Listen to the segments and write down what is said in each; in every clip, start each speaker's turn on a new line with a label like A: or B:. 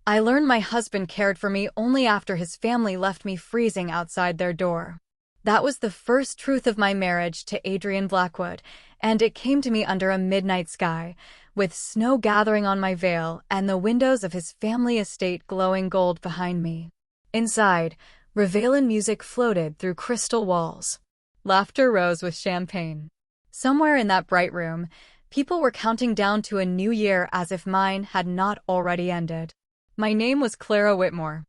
A: I learned my husband cared for me only after his family left me freezing outside their door. That was the first truth of my marriage to Adrian Blackwood, and it came to me under a midnight sky, with snow gathering on my veil and the windows of his family estate glowing gold behind me. Inside, Réveillon music floated through crystal walls. Laughter rose with champagne. Somewhere in that bright room, people were counting down to a new year as if mine had not already ended. My name was Clara Whitmore.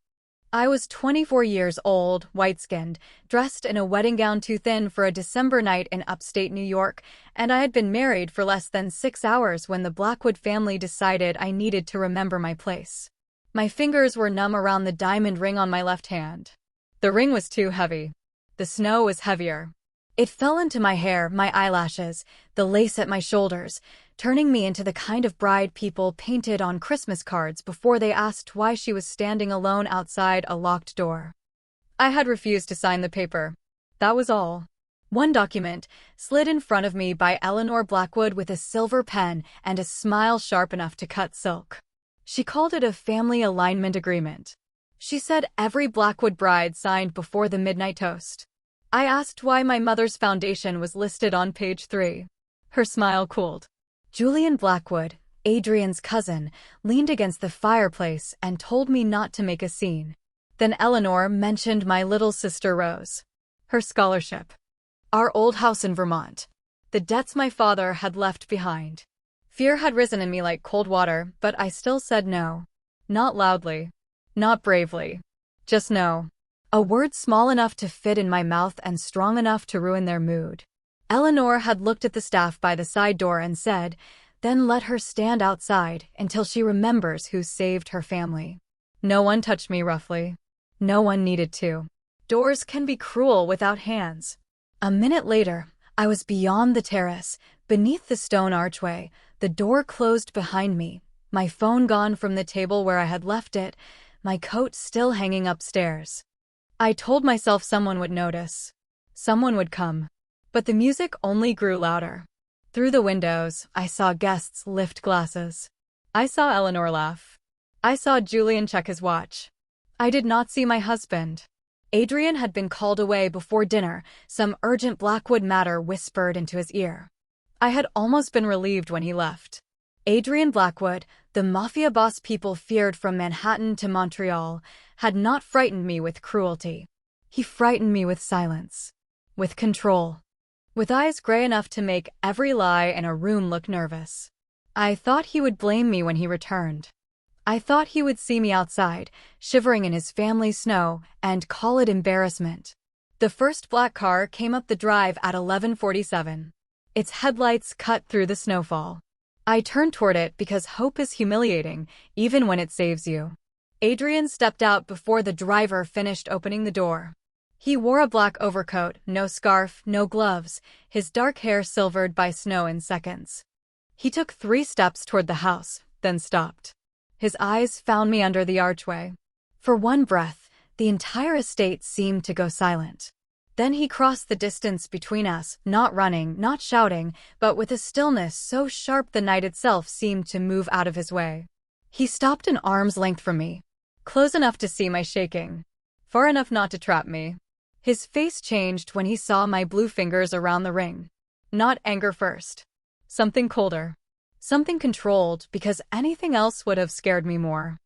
A: I was 24 years old, white-skinned, dressed in a wedding gown too thin for a December night in upstate New York, and I had been married for less than 6 hours when the Blackwood family decided I needed to remember my place. My fingers were numb around the diamond ring on my left hand. The ring was too heavy. The snow was heavier. It fell into my hair, my eyelashes, the lace at my shoulders, turning me into the kind of bride people painted on Christmas cards before they asked why she was standing alone outside a locked door. I had refused to sign the paper. That was all. One document, slid in front of me by Eleanor Blackwood with a silver pen and a smile sharp enough to cut silk. She called it a family alignment agreement. She said every Blackwood bride signed before the midnight toast. I asked why my mother's foundation was listed on page 3. Her smile cooled. Julian Blackwood, Adrian's cousin, leaned against the fireplace and told me not to make a scene. Then Eleanor mentioned my little sister Rose. Her scholarship. Our old house in Vermont. The debts my father had left behind. Fear had risen in me like cold water, but I still said no. Not loudly. Not bravely. Just no. A word small enough to fit in my mouth and strong enough to ruin their mood. Eleanor had looked at the staff by the side door and said, "Then let her stand outside until she remembers who saved her family." No one touched me roughly. No one needed to. Doors can be cruel without hands. A minute later, I was beyond the terrace, beneath the stone archway, the door closed behind me, my phone gone from the table where I had left it, my coat still hanging upstairs. I told myself someone would notice. Someone would come. But the music only grew louder. Through the windows, I saw guests lift glasses. I saw Eleanor laugh. I saw Julian check his watch. I did not see my husband. Adrian had been called away before dinner, some urgent Blackwood matter whispered into his ear. I had almost been relieved when he left. Adrian Blackwood, the mafia boss people feared from Manhattan to Montreal, had not frightened me with cruelty. He frightened me with silence. With control. With eyes gray enough to make every lie in a room look nervous. I thought he would blame me when he returned. I thought he would see me outside, shivering in his family's snow, and call it embarrassment. The first black car came up the drive at 11:47. Its headlights cut through the snowfall. I turned toward it because hope is humiliating, even when it saves you. Adrian stepped out before the driver finished opening the door. He wore a black overcoat, no scarf, no gloves, his dark hair silvered by snow in seconds. He took 3 steps toward the house, then stopped. His eyes found me under the archway. For one breath, the entire estate seemed to go silent. Then he crossed the distance between us, not running, not shouting, but with a stillness so sharp the night itself seemed to move out of his way. He stopped an arm's length from me, close enough to see my shaking, far enough not to trap me. His face changed when he saw my blue fingers around the ring. Not anger first. Something colder. Something controlled, because anything else would have scared me more.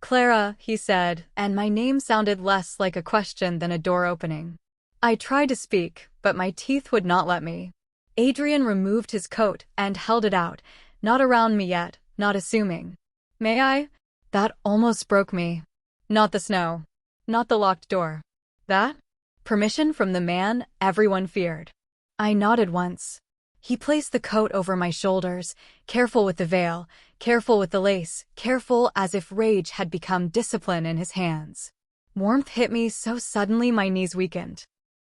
A: "Clara," he said, and my name sounded less like a question than a door opening. I tried to speak, but my teeth would not let me. Adrian removed his coat and held it out, not around me yet, not assuming. "May I?" That almost broke me. Not the snow. Not the locked door. That? Permission from the man everyone feared. I nodded once. He placed the coat over my shoulders, careful with the veil, careful with the lace, careful as if rage had become discipline in his hands. Warmth hit me so suddenly my knees weakened.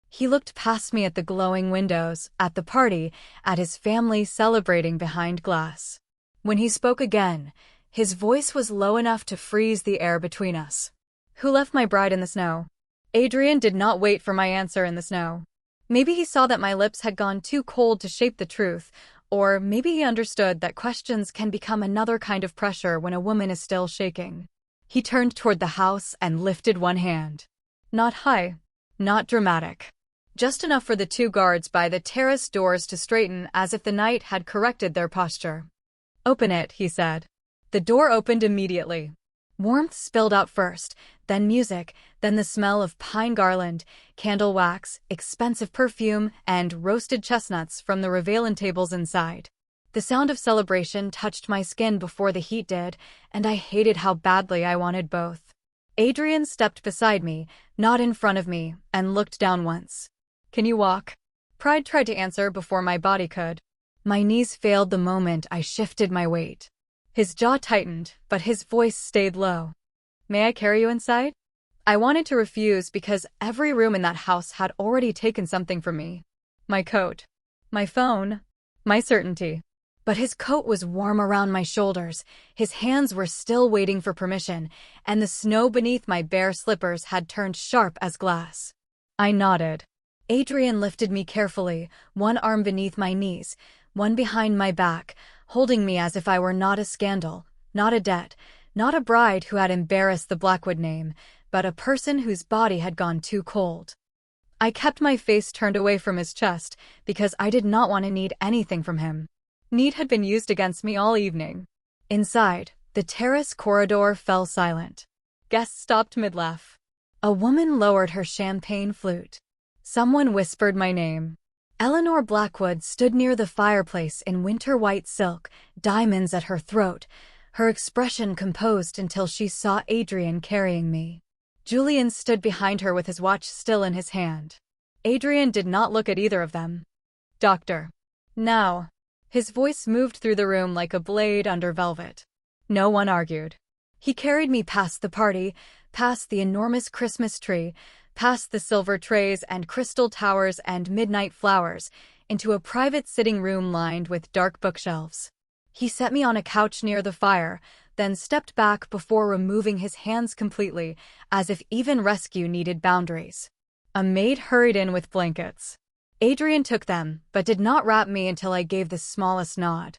A: He looked past me at the glowing windows, at the party, at his family celebrating behind glass. When he spoke again, his voice was low enough to freeze the air between us. "Who left my bride in the snow?" Adrian did not wait for my answer in the snow. Maybe he saw that my lips had gone too cold to shape the truth, or maybe he understood that questions can become another kind of pressure when a woman is still shaking. He turned toward the house and lifted one hand. Not high, not dramatic. Just enough for the two guards by the terrace doors to straighten as if the night had corrected their posture. "Open it," he said. The door opened immediately. Warmth spilled out first, then music, then the smell of pine garland, candle wax, expensive perfume, and roasted chestnuts from the Réveillon tables inside. The sound of celebration touched my skin before the heat did, and I hated how badly I wanted both. Adrian stepped beside me, not in front of me, and looked down once. "Can you walk?" Pride tried to answer before my body could. My knees failed the moment I shifted my weight. His jaw tightened, but his voice stayed low. "May I carry you inside?" I wanted to refuse because every room in that house had already taken something from me. My coat, my phone, my certainty. But his coat was warm around my shoulders, his hands were still waiting for permission, and the snow beneath my bare slippers had turned sharp as glass. I nodded. Adrian lifted me carefully, one arm beneath my knees, one behind my back, holding me as if I were not a scandal, not a debt, not a bride who had embarrassed the Blackwood name, but a person whose body had gone too cold. I kept my face turned away from his chest because I did not want to need anything from him. Need had been used against me all evening. Inside, the terrace corridor fell silent. Guests stopped mid-laugh. A woman lowered her champagne flute. Someone whispered my name. Eleanor Blackwood stood near the fireplace in winter white silk, diamonds at her throat, her expression composed until she saw Adrian carrying me. Julian stood behind her with his watch still in his hand. Adrian did not look at either of them. "Doctor." "Now." His voice moved through the room like a blade under velvet. No one argued. He carried me past the party, past the enormous Christmas tree, past the silver trays and crystal towers and midnight flowers, into a private sitting room lined with dark bookshelves. He set me on a couch near the fire, then stepped back before removing his hands completely, as if even rescue needed boundaries. A maid hurried in with blankets. Adrian took them, but did not wrap me until I gave the smallest nod.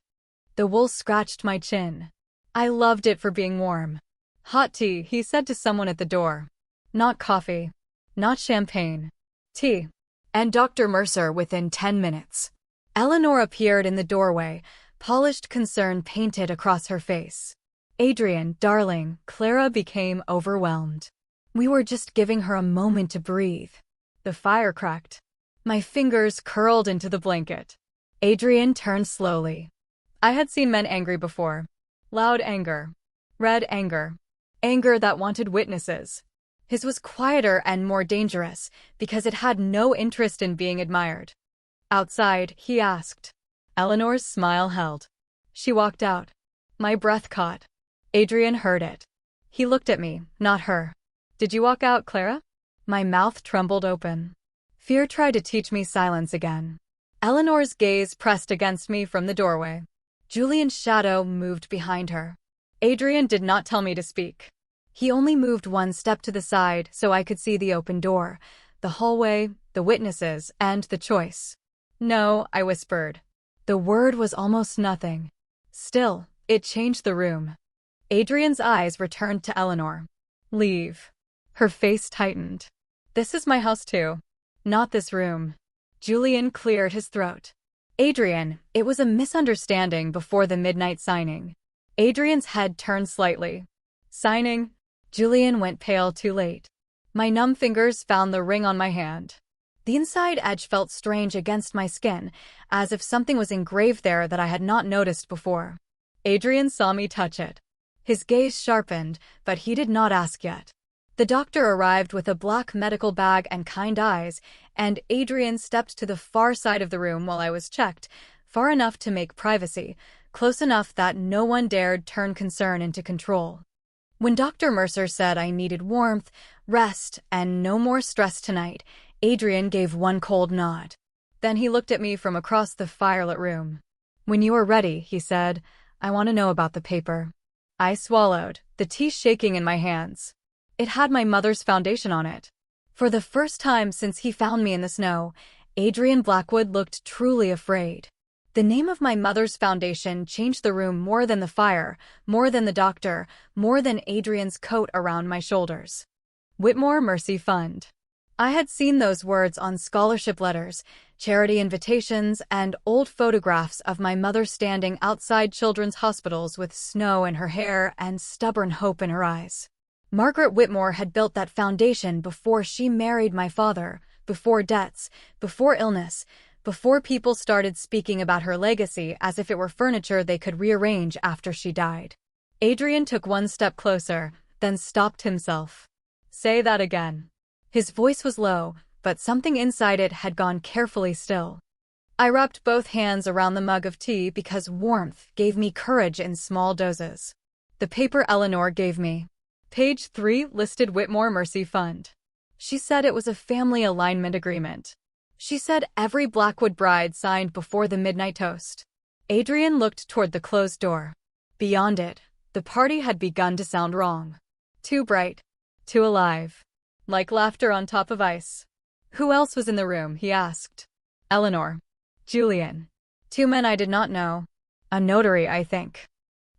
A: The wool scratched my chin. I loved it for being warm. "Hot tea," he said to someone at the door. "Not coffee. Not champagne. Tea." And Dr. Mercer within 10 minutes. Eleanor appeared in the doorway, polished concern painted across her face. "Adrian, darling," Clara became overwhelmed. We were just giving her a moment to breathe. The fire cracked. My fingers curled into the blanket. Adrian turned slowly. I had seen men angry before. Loud anger. Red anger. Anger that wanted witnesses. His was quieter and more dangerous because it had no interest in being admired. "Outside," he asked. Eleanor's smile held. She walked out. My breath caught. Adrian heard it. He looked at me, not her. "Did you walk out, Clara?" My mouth trembled open. Fear tried to teach me silence again. Eleanor's gaze pressed against me from the doorway. Julian's shadow moved behind her. Adrian did not tell me to speak. He only moved one step to the side so I could see the open door, the hallway, the witnesses, and the choice. "No," I whispered. The word was almost nothing. Still, it changed the room. Adrian's eyes returned to Eleanor. "Leave." Her face tightened. "This is my house too. Not this room." Julian cleared his throat. "Adrian, it was a misunderstanding before the midnight signing." Adrian's head turned slightly. "Signing?" Julian went pale too late. My numb fingers found the ring on my hand. The inside edge felt strange against my skin, as if something was engraved there that I had not noticed before. Adrian saw me touch it. His gaze sharpened, but he did not ask yet. The doctor arrived with a black medical bag and kind eyes, and Adrian stepped to the far side of the room while I was checked, far enough to make privacy, close enough that no one dared turn concern into control. When Dr. Mercer said I needed warmth, rest, and no more stress tonight, Adrian gave one cold nod. Then he looked at me from across the firelit room. "When you are ready," he said, "I want to know about the paper." I swallowed, the tea shaking in my hands. It had my mother's foundation on it. For the first time since he found me in the snow, Adrian Blackwood looked truly afraid. The name of my mother's foundation changed the room more than the fire, more than the doctor, more than Adrian's coat around my shoulders. Whitmore Mercy Fund. I had seen those words on scholarship letters, charity invitations, and old photographs of my mother standing outside children's hospitals with snow in her hair and stubborn hope in her eyes. Margaret Whitmore had built that foundation before she married my father, before debts, before illness, before people started speaking about her legacy as if it were furniture they could rearrange after she died. Adrian took one step closer, then stopped himself. "Say that again." His voice was low, but something inside it had gone carefully still. I wrapped both hands around the mug of tea because warmth gave me courage in small doses. The paper Eleanor gave me. Page 3 listed Whitmore Mercy Fund. She said it was a family alignment agreement. She said every Blackwood bride signed before the midnight toast. Adrian looked toward the closed door. Beyond it, the party had begun to sound wrong. Too bright. Too alive. Like laughter on top of ice. Who else was in the room, he asked. Eleanor. Julian. Two men I did not know. A notary, I think.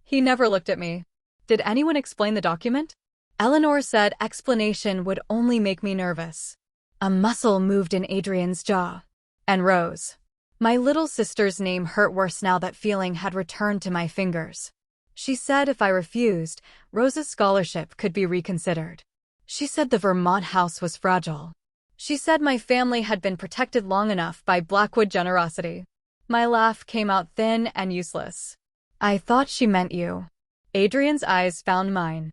A: He never looked at me. Did anyone explain the document? Eleanor said explanation would only make me nervous. A muscle moved in Adrian's jaw. And Rose. My little sister's name hurt worse now that feeling had returned to my fingers. She said if I refused, Rose's scholarship could be reconsidered. She said the Vermont house was fragile. She said my family had been protected long enough by Blackwood generosity. My laugh came out thin and useless. I thought she meant you. Adrian's eyes found mine.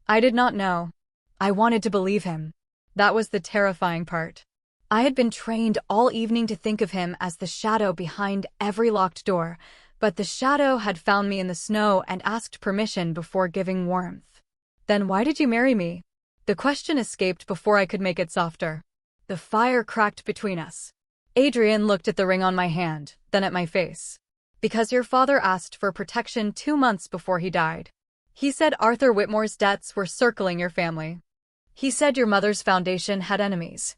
A: I did not know. I wanted to believe him. That was the terrifying part. I had been trained all evening to think of him as the shadow behind every locked door, but the shadow had found me in the snow and asked permission before giving warmth. Then why did you marry me? The question escaped before I could make it softer. The fire cracked between us. Adrian looked at the ring on my hand, then at my face. Because your father asked for protection 2 months before he died. He said Arthur Whitmore's debts were circling your family. He said your mother's foundation had enemies.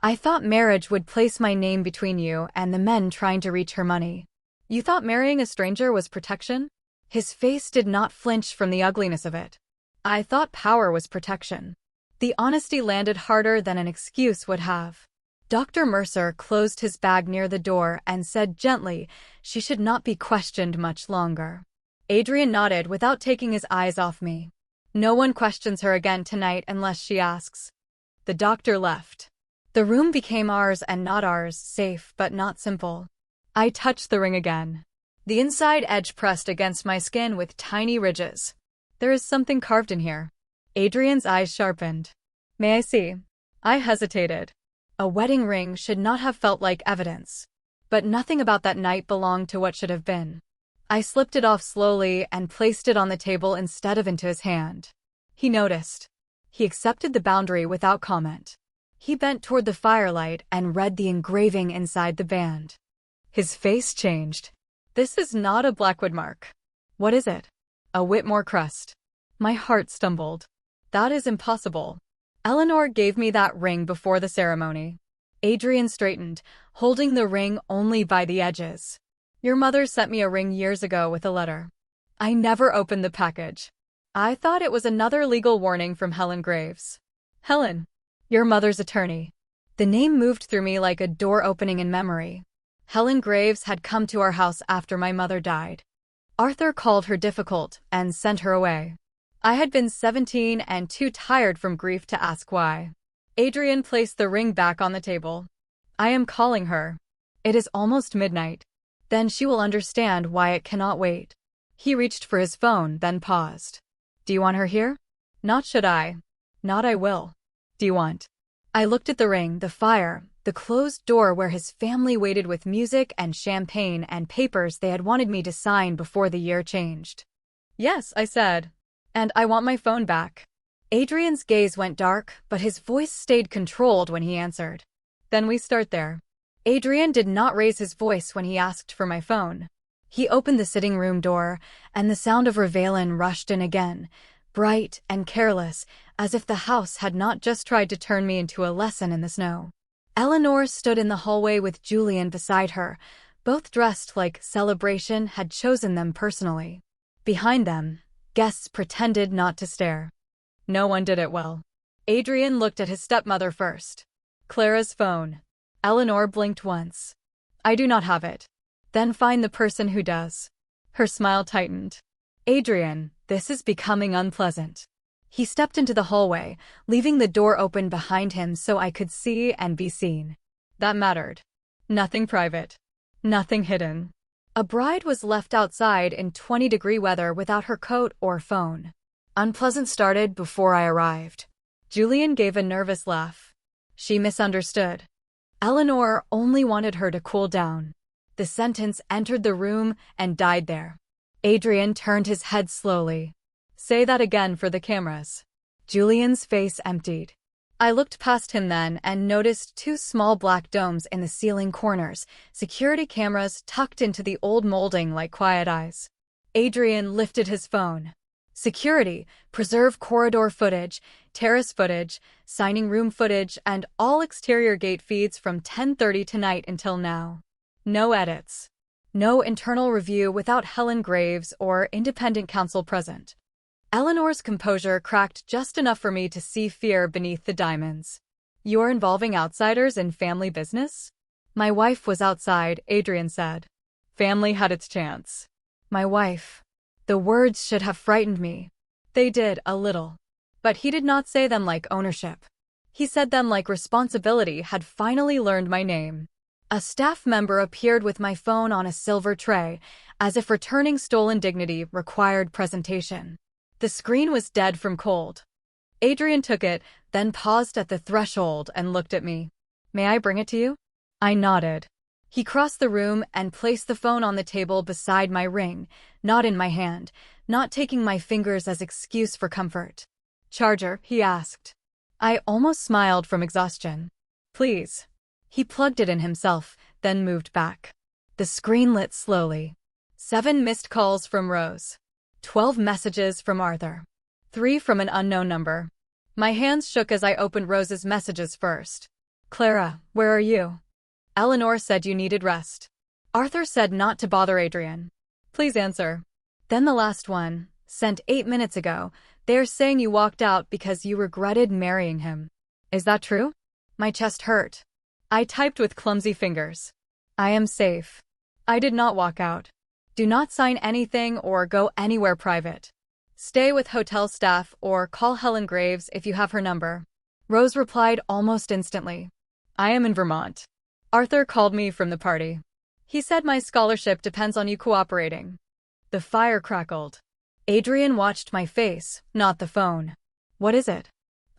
A: I thought marriage would place my name between you and the men trying to reach her money. You thought marrying a stranger was protection? His face did not flinch from the ugliness of it. I thought power was protection. The honesty landed harder than an excuse would have. Dr. Mercer closed his bag near the door and said gently she should not be questioned much longer. Adrian nodded without taking his eyes off me. No one questions her again tonight unless she asks. The doctor left. The room became ours and not ours, safe but not simple. I touched the ring again. The inside edge pressed against my skin with tiny ridges. There is something carved in here. Adrian's eyes sharpened. May I see? I hesitated. A wedding ring should not have felt like evidence. But nothing about that night belonged to what should have been. I slipped it off slowly and placed it on the table instead of into his hand. He noticed. He accepted the boundary without comment. He bent toward the firelight and read the engraving inside the band. His face changed. This is not a Blackwood mark. What is it? A Whitmore crest. My heart stumbled. That is impossible. Eleanor gave me that ring before the ceremony. Adrian straightened, holding the ring only by the edges. Your mother sent me a ring years ago with a letter. I never opened the package. I thought it was another legal warning from Helen Graves. Helen. Your mother's attorney. The name moved through me like a door opening in memory. Helen Graves had come to our house after my mother died. Arthur called her difficult and sent her away. I had been 17 and too tired from grief to ask why. Adrian placed the ring back on the table. I am calling her. It is almost midnight. Then she will understand why it cannot wait. He reached for his phone, then paused. Do you want her here? Not should I. Not I will. Do you want? I looked at the ring, the fire, the closed door where his family waited with music and champagne and papers they had wanted me to sign before the year changed. Yes, I said. And I want my phone back. Adrian's gaze went dark, but his voice stayed controlled when he answered. Then we start there. Adrian did not raise his voice when he asked for my phone. He opened the sitting room door, and the sound of REVEILLON rushed in again, bright and careless, as if the house had not just tried to turn me into a lesson in the snow. Eleanor stood in the hallway with Julian beside her, both dressed like Celebration had chosen them personally. Behind them, guests pretended not to stare. No one did it well. Adrian looked at his stepmother first. Clara's phone. Eleanor blinked once. I do not have it. Then find the person who does. Her smile tightened. Adrian, this is becoming unpleasant. He stepped into the hallway, leaving the door open behind him so I could see and be seen. That mattered. Nothing private. Nothing hidden. A bride was left outside in 20-degree weather without her coat or phone. Unpleasant started before I arrived. Julian gave a nervous laugh. She misunderstood. Eleanor only wanted her to cool down. The sentence entered the room and died there. Adrian turned his head slowly. Say that again for the cameras. Julian's face emptied. I looked past him then and noticed two small black domes in the ceiling corners, security cameras tucked into the old molding like quiet eyes. Adrian lifted his phone. Security, preserve corridor footage, terrace footage, signing room footage, and all exterior gate feeds from 10:30 tonight until now. No edits. No internal review without Helen Graves or independent counsel present. Eleanor's composure cracked just enough for me to see fear beneath the diamonds. You're involving outsiders in family business? My wife was outside, Adrian said. Family had its chance. My wife. The words should have frightened me. They did, a little. But he did not say them like ownership. He said them like responsibility had finally learned my name. A staff member appeared with my phone on a silver tray, as if returning stolen dignity required presentation. The screen was dead from cold. Adrian took it, then paused at the threshold and looked at me. May I bring it to you? I nodded. He crossed the room and placed the phone on the table beside my ring, not in my hand, not taking my fingers as excuse for comfort. Charger, he asked. I almost smiled from exhaustion. Please. He plugged it in himself, then moved back. The screen lit slowly. 7 missed calls from Rose. 12 messages from Arthur. 3 from an unknown number. My hands shook as I opened Rose's messages first. Clara, where are you? Eleanor said you needed rest. Arthur said not to bother Adrian. Please answer. Then the last one, sent 8 minutes ago. They're saying you walked out because you regretted marrying him. Is that true? My chest hurt. I typed with clumsy fingers. I am safe. I did not walk out. Do not sign anything or go anywhere private. Stay with hotel staff or call Helen Graves if you have her number. Rose replied almost instantly. I am in Vermont. Arthur called me from the party. He said my scholarship depends on you cooperating. The fire crackled. Adrian watched my face, not the phone. What is it?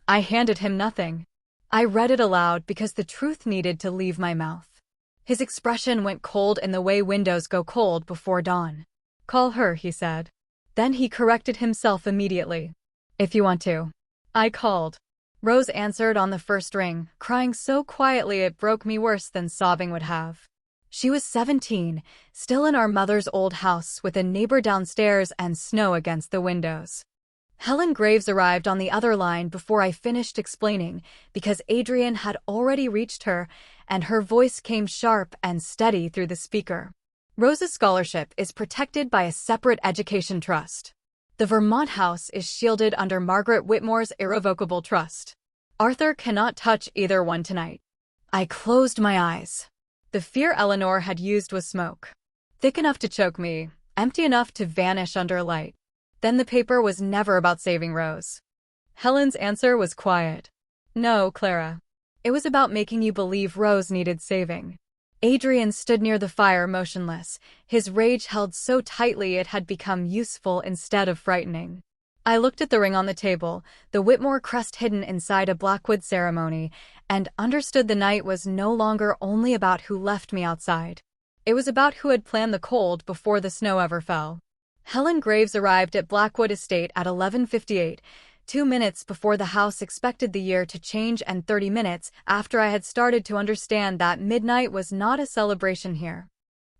A: I handed him nothing. I read it aloud because the truth needed to leave my mouth. His expression went cold in the way windows go cold before dawn. Call her, he said. Then he corrected himself immediately. If you want to. I called. Rose answered on the first ring, crying so quietly it broke me worse than sobbing would have. She was 17, still in our mother's old house with a neighbor downstairs and snow against the windows. Helen Graves arrived on the other line before I finished explaining because Adrian had already reached her, and her voice came sharp and steady through the speaker. Rose's scholarship is protected by a separate education trust. The Vermont house is shielded under Margaret Whitmore's irrevocable trust. Arthur cannot touch either one tonight. I closed my eyes. The fear Eleanor had used was smoke. Thick enough to choke me, empty enough to vanish under light. Then the paper was never about saving Rose. Helen's answer was quiet. No, Clara. It was about making you believe Rose needed saving. Adrian stood near the fire motionless, his rage held so tightly it had become useful instead of frightening. I looked at the ring on the table, the Whitmore crest hidden inside a Blackwood ceremony, and understood the night was no longer only about who left me outside. It was about who had planned the cold before the snow ever fell. Helen Graves arrived at Blackwood Estate at 11:58, 2 minutes before the house expected the year to change and 30 minutes after I had started to understand that midnight was not a celebration here.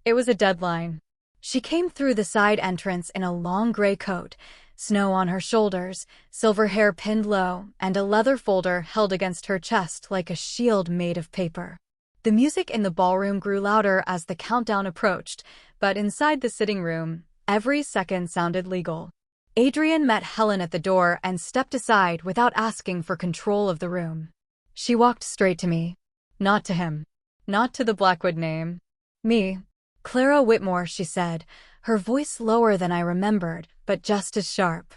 A: It was a deadline. She came through the side entrance in a long gray coat, snow on her shoulders, silver hair pinned low, and a leather folder held against her chest like a shield made of paper. The music in the ballroom grew louder as the countdown approached, but inside the sitting room, every second sounded legal. Adrian met Helen at the door and stepped aside without asking for control of the room. She walked straight to me. Not to him. Not to the Blackwood name. Me. Clara Whitmore, she said, her voice lower than I remembered, but just as sharp.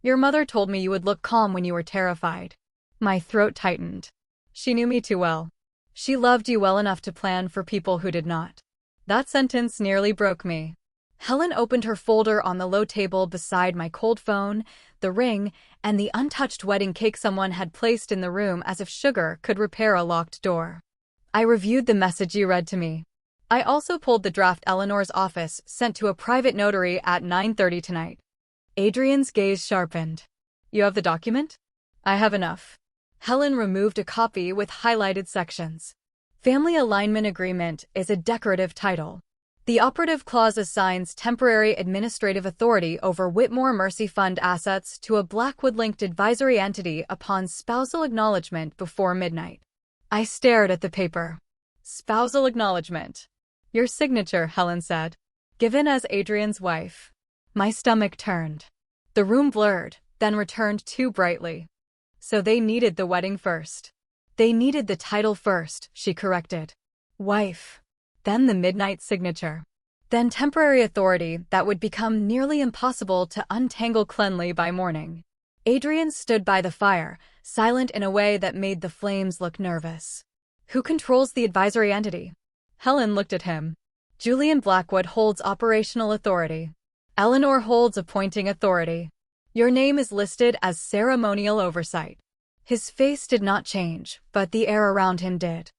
A: Your mother told me you would look calm when you were terrified. My throat tightened. She knew me too well. She loved you well enough to plan for people who did not. That sentence nearly broke me. Helen opened her folder on the low table beside my cold phone, the ring, and the untouched wedding cake someone had placed in the room as if sugar could repair a locked door. I reviewed the message you read to me. I also pulled the draft Eleanor's office sent to a private notary at 9:30 tonight. Adrian's gaze sharpened. You have the document? I have enough. Helen removed a copy with highlighted sections. Family Alignment Agreement is a decorative title. The operative clause assigns temporary administrative authority over Whitmore Mercy Fund assets to a Blackwood-linked advisory entity upon spousal acknowledgement before midnight. I stared at the paper. Spousal acknowledgement. Your signature, Helen said. Given as Adrian's wife. My stomach turned. The room blurred, then returned too brightly. So they needed the wedding first. They needed the title first, she corrected. Wife. Then the midnight signature. Then temporary authority that would become nearly impossible to untangle cleanly by morning. Adrian stood by the fire, silent in a way that made the flames look nervous. Who controls the advisory entity? Helen looked at him. Julian Blackwood holds operational authority. Eleanor holds appointing authority. Your name is listed as ceremonial oversight. His face did not change, but the air around him did.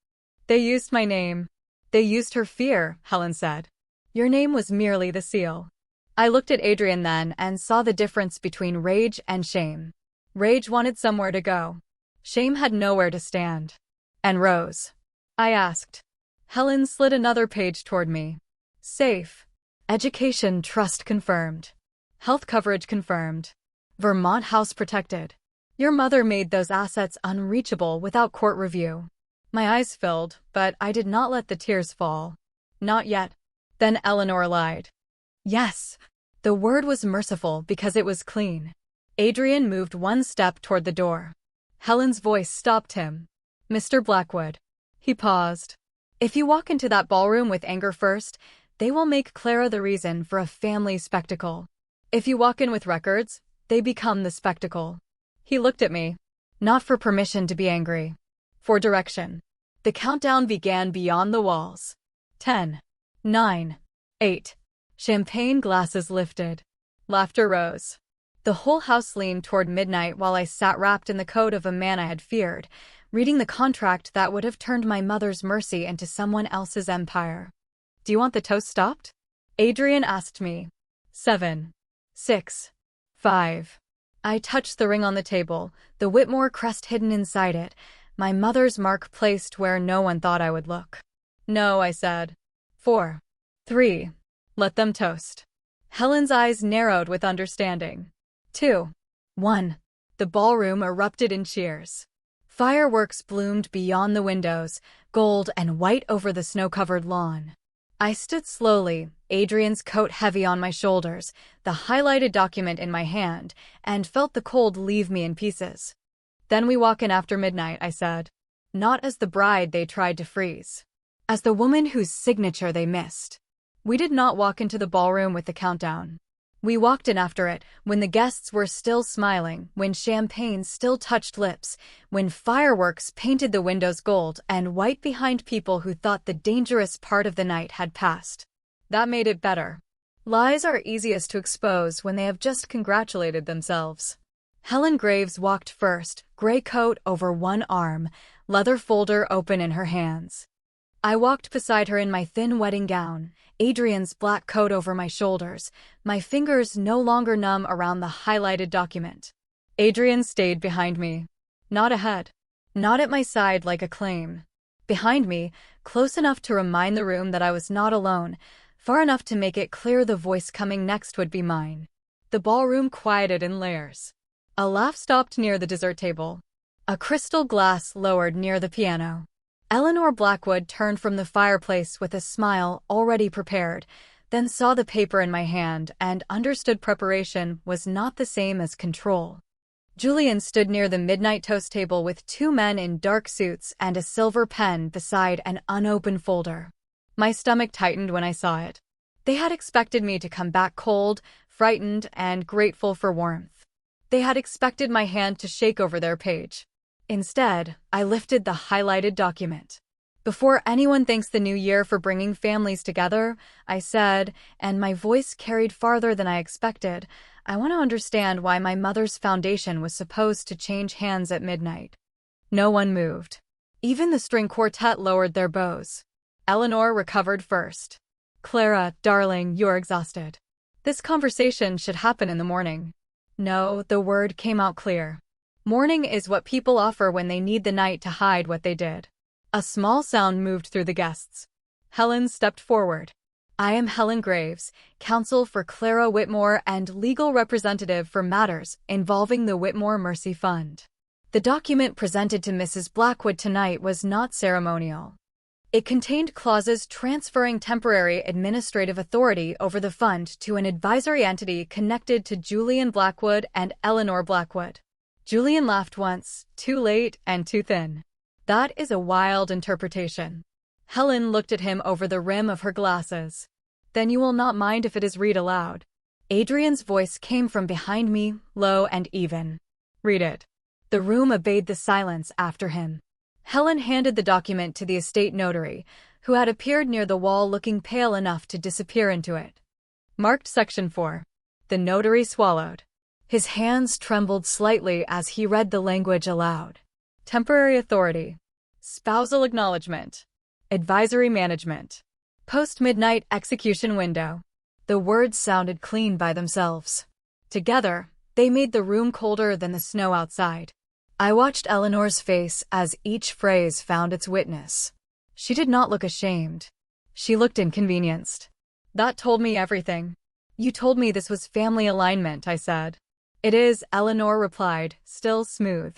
A: They used my name. They used her fear, Helen said. Your name was merely the seal. I looked at Adrian then and saw the difference between rage and shame. Rage wanted somewhere to go. Shame had nowhere to stand. And Rose? I asked. Helen slid another page toward me. Safe. Education trust confirmed. Health coverage confirmed. Vermont house protected. Your mother made those assets unreachable without court review. My eyes filled, but I did not let the tears fall. Not yet. Then Eleanor lied. Yes. The word was merciful because it was clean. Adrian moved one step toward the door. Helen's voice stopped him. Mr. Blackwood. He paused. If you walk into that ballroom with anger first, they will make Clara the reason for a family spectacle. If you walk in with records, they become the spectacle. He looked at me. Not for permission to be angry. For direction. The countdown began beyond the walls. 10, 9, 8. Champagne glasses lifted. Laughter rose. The whole house leaned toward midnight while I sat wrapped in the coat of a man I had feared, reading the contract that would have turned my mother's mercy into someone else's empire. Do you want the toast stopped? Adrian asked me. 7, 6, 5. I touched the ring on the table, the Whitmore crest hidden inside it, my mother's mark placed where no one thought I would look. No, I said. 4, 3. Let them toast. Helen's eyes narrowed with understanding. 2, 1. The ballroom erupted in cheers. Fireworks bloomed beyond the windows, gold and white over the snow-covered lawn. I stood slowly, Adrian's coat heavy on my shoulders, the highlighted document in my hand, and felt the cold leave me in pieces. Then we walk in after midnight, I said. Not as the bride they tried to freeze. As the woman whose signature they missed. We did not walk into the ballroom with the countdown. We walked in after it, when the guests were still smiling, when champagne still touched lips, when fireworks painted the windows gold and white behind people who thought the dangerous part of the night had passed. That made it better. Lies are easiest to expose when they have just congratulated themselves. Helen Graves walked first, gray coat over one arm, leather folder open in her hands. I walked beside her in my thin wedding gown, Adrian's black coat over my shoulders, my fingers no longer numb around the highlighted document. Adrian stayed behind me. Not ahead. Not at my side like a claim. Behind me, close enough to remind the room that I was not alone, far enough to make it clear the voice coming next would be mine. The ballroom quieted in layers. A laugh stopped near the dessert table. A crystal glass lowered near the piano. Eleanor Blackwood turned from the fireplace with a smile already prepared, then saw the paper in my hand and understood preparation was not the same as control. Julian stood near the midnight toast table with two men in dark suits and a silver pen beside an unopened folder. My stomach tightened when I saw it. They had expected me to come back cold, frightened, and grateful for warmth. They had expected my hand to shake over their page. Instead, I lifted the highlighted document. Before anyone thanks the new year for bringing families together, I said, and my voice carried farther than I expected, I want to understand why my mother's foundation was supposed to change hands at midnight. No one moved. Even the string quartet lowered their bows. Eleanor recovered first. Clara, darling, you're exhausted. This conversation should happen in the morning. No, the word came out clear. Morning is what people offer when they need the night to hide what they did. A small sound moved through the guests. Helen stepped forward. I am Helen Graves, counsel for Clara Whitmore and legal representative for matters involving the Whitmore Mercy Fund. The document presented to Mrs. Blackwood tonight was not ceremonial. It contained clauses transferring temporary administrative authority over the fund to an advisory entity connected to Julian Blackwood and Eleanor Blackwood. Julian laughed once, too late and too thin. That is a wild interpretation. Helen looked at him over the rim of her glasses. Then you will not mind if it is read aloud. Adrian's voice came from behind me, low and even. Read it. The room obeyed the silence after him. Helen handed the document to the estate notary, who had appeared near the wall looking pale enough to disappear into it. Marked Section 4. The notary swallowed. His hands trembled slightly as he read the language aloud. Temporary authority. Spousal acknowledgement. Advisory management. Post-midnight execution window. The words sounded clean by themselves. Together, they made the room colder than the snow outside. I watched Eleanor's face as each phrase found its witness. She did not look ashamed. She looked inconvenienced. That told me everything. You told me this was family alignment, I said. It is, Eleanor replied, still smooth.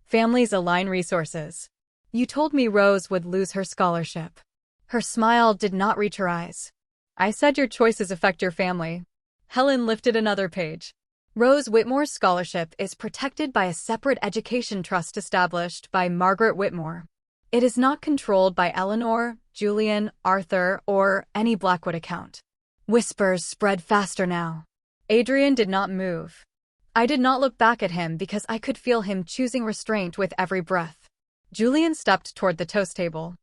A: Families align resources. You told me Rose would lose her scholarship. Her smile did not reach her eyes. I said your choices affect your family. Helen lifted another page. Rose Whitmore's scholarship is protected by a separate education trust established by Margaret Whitmore. It is not controlled by Eleanor, Julian, Arthur, or any Blackwood account. Whispers spread faster now. Adrian did not move. I did not look back at him because I could feel him choosing restraint with every breath. Julian stepped toward the toast table.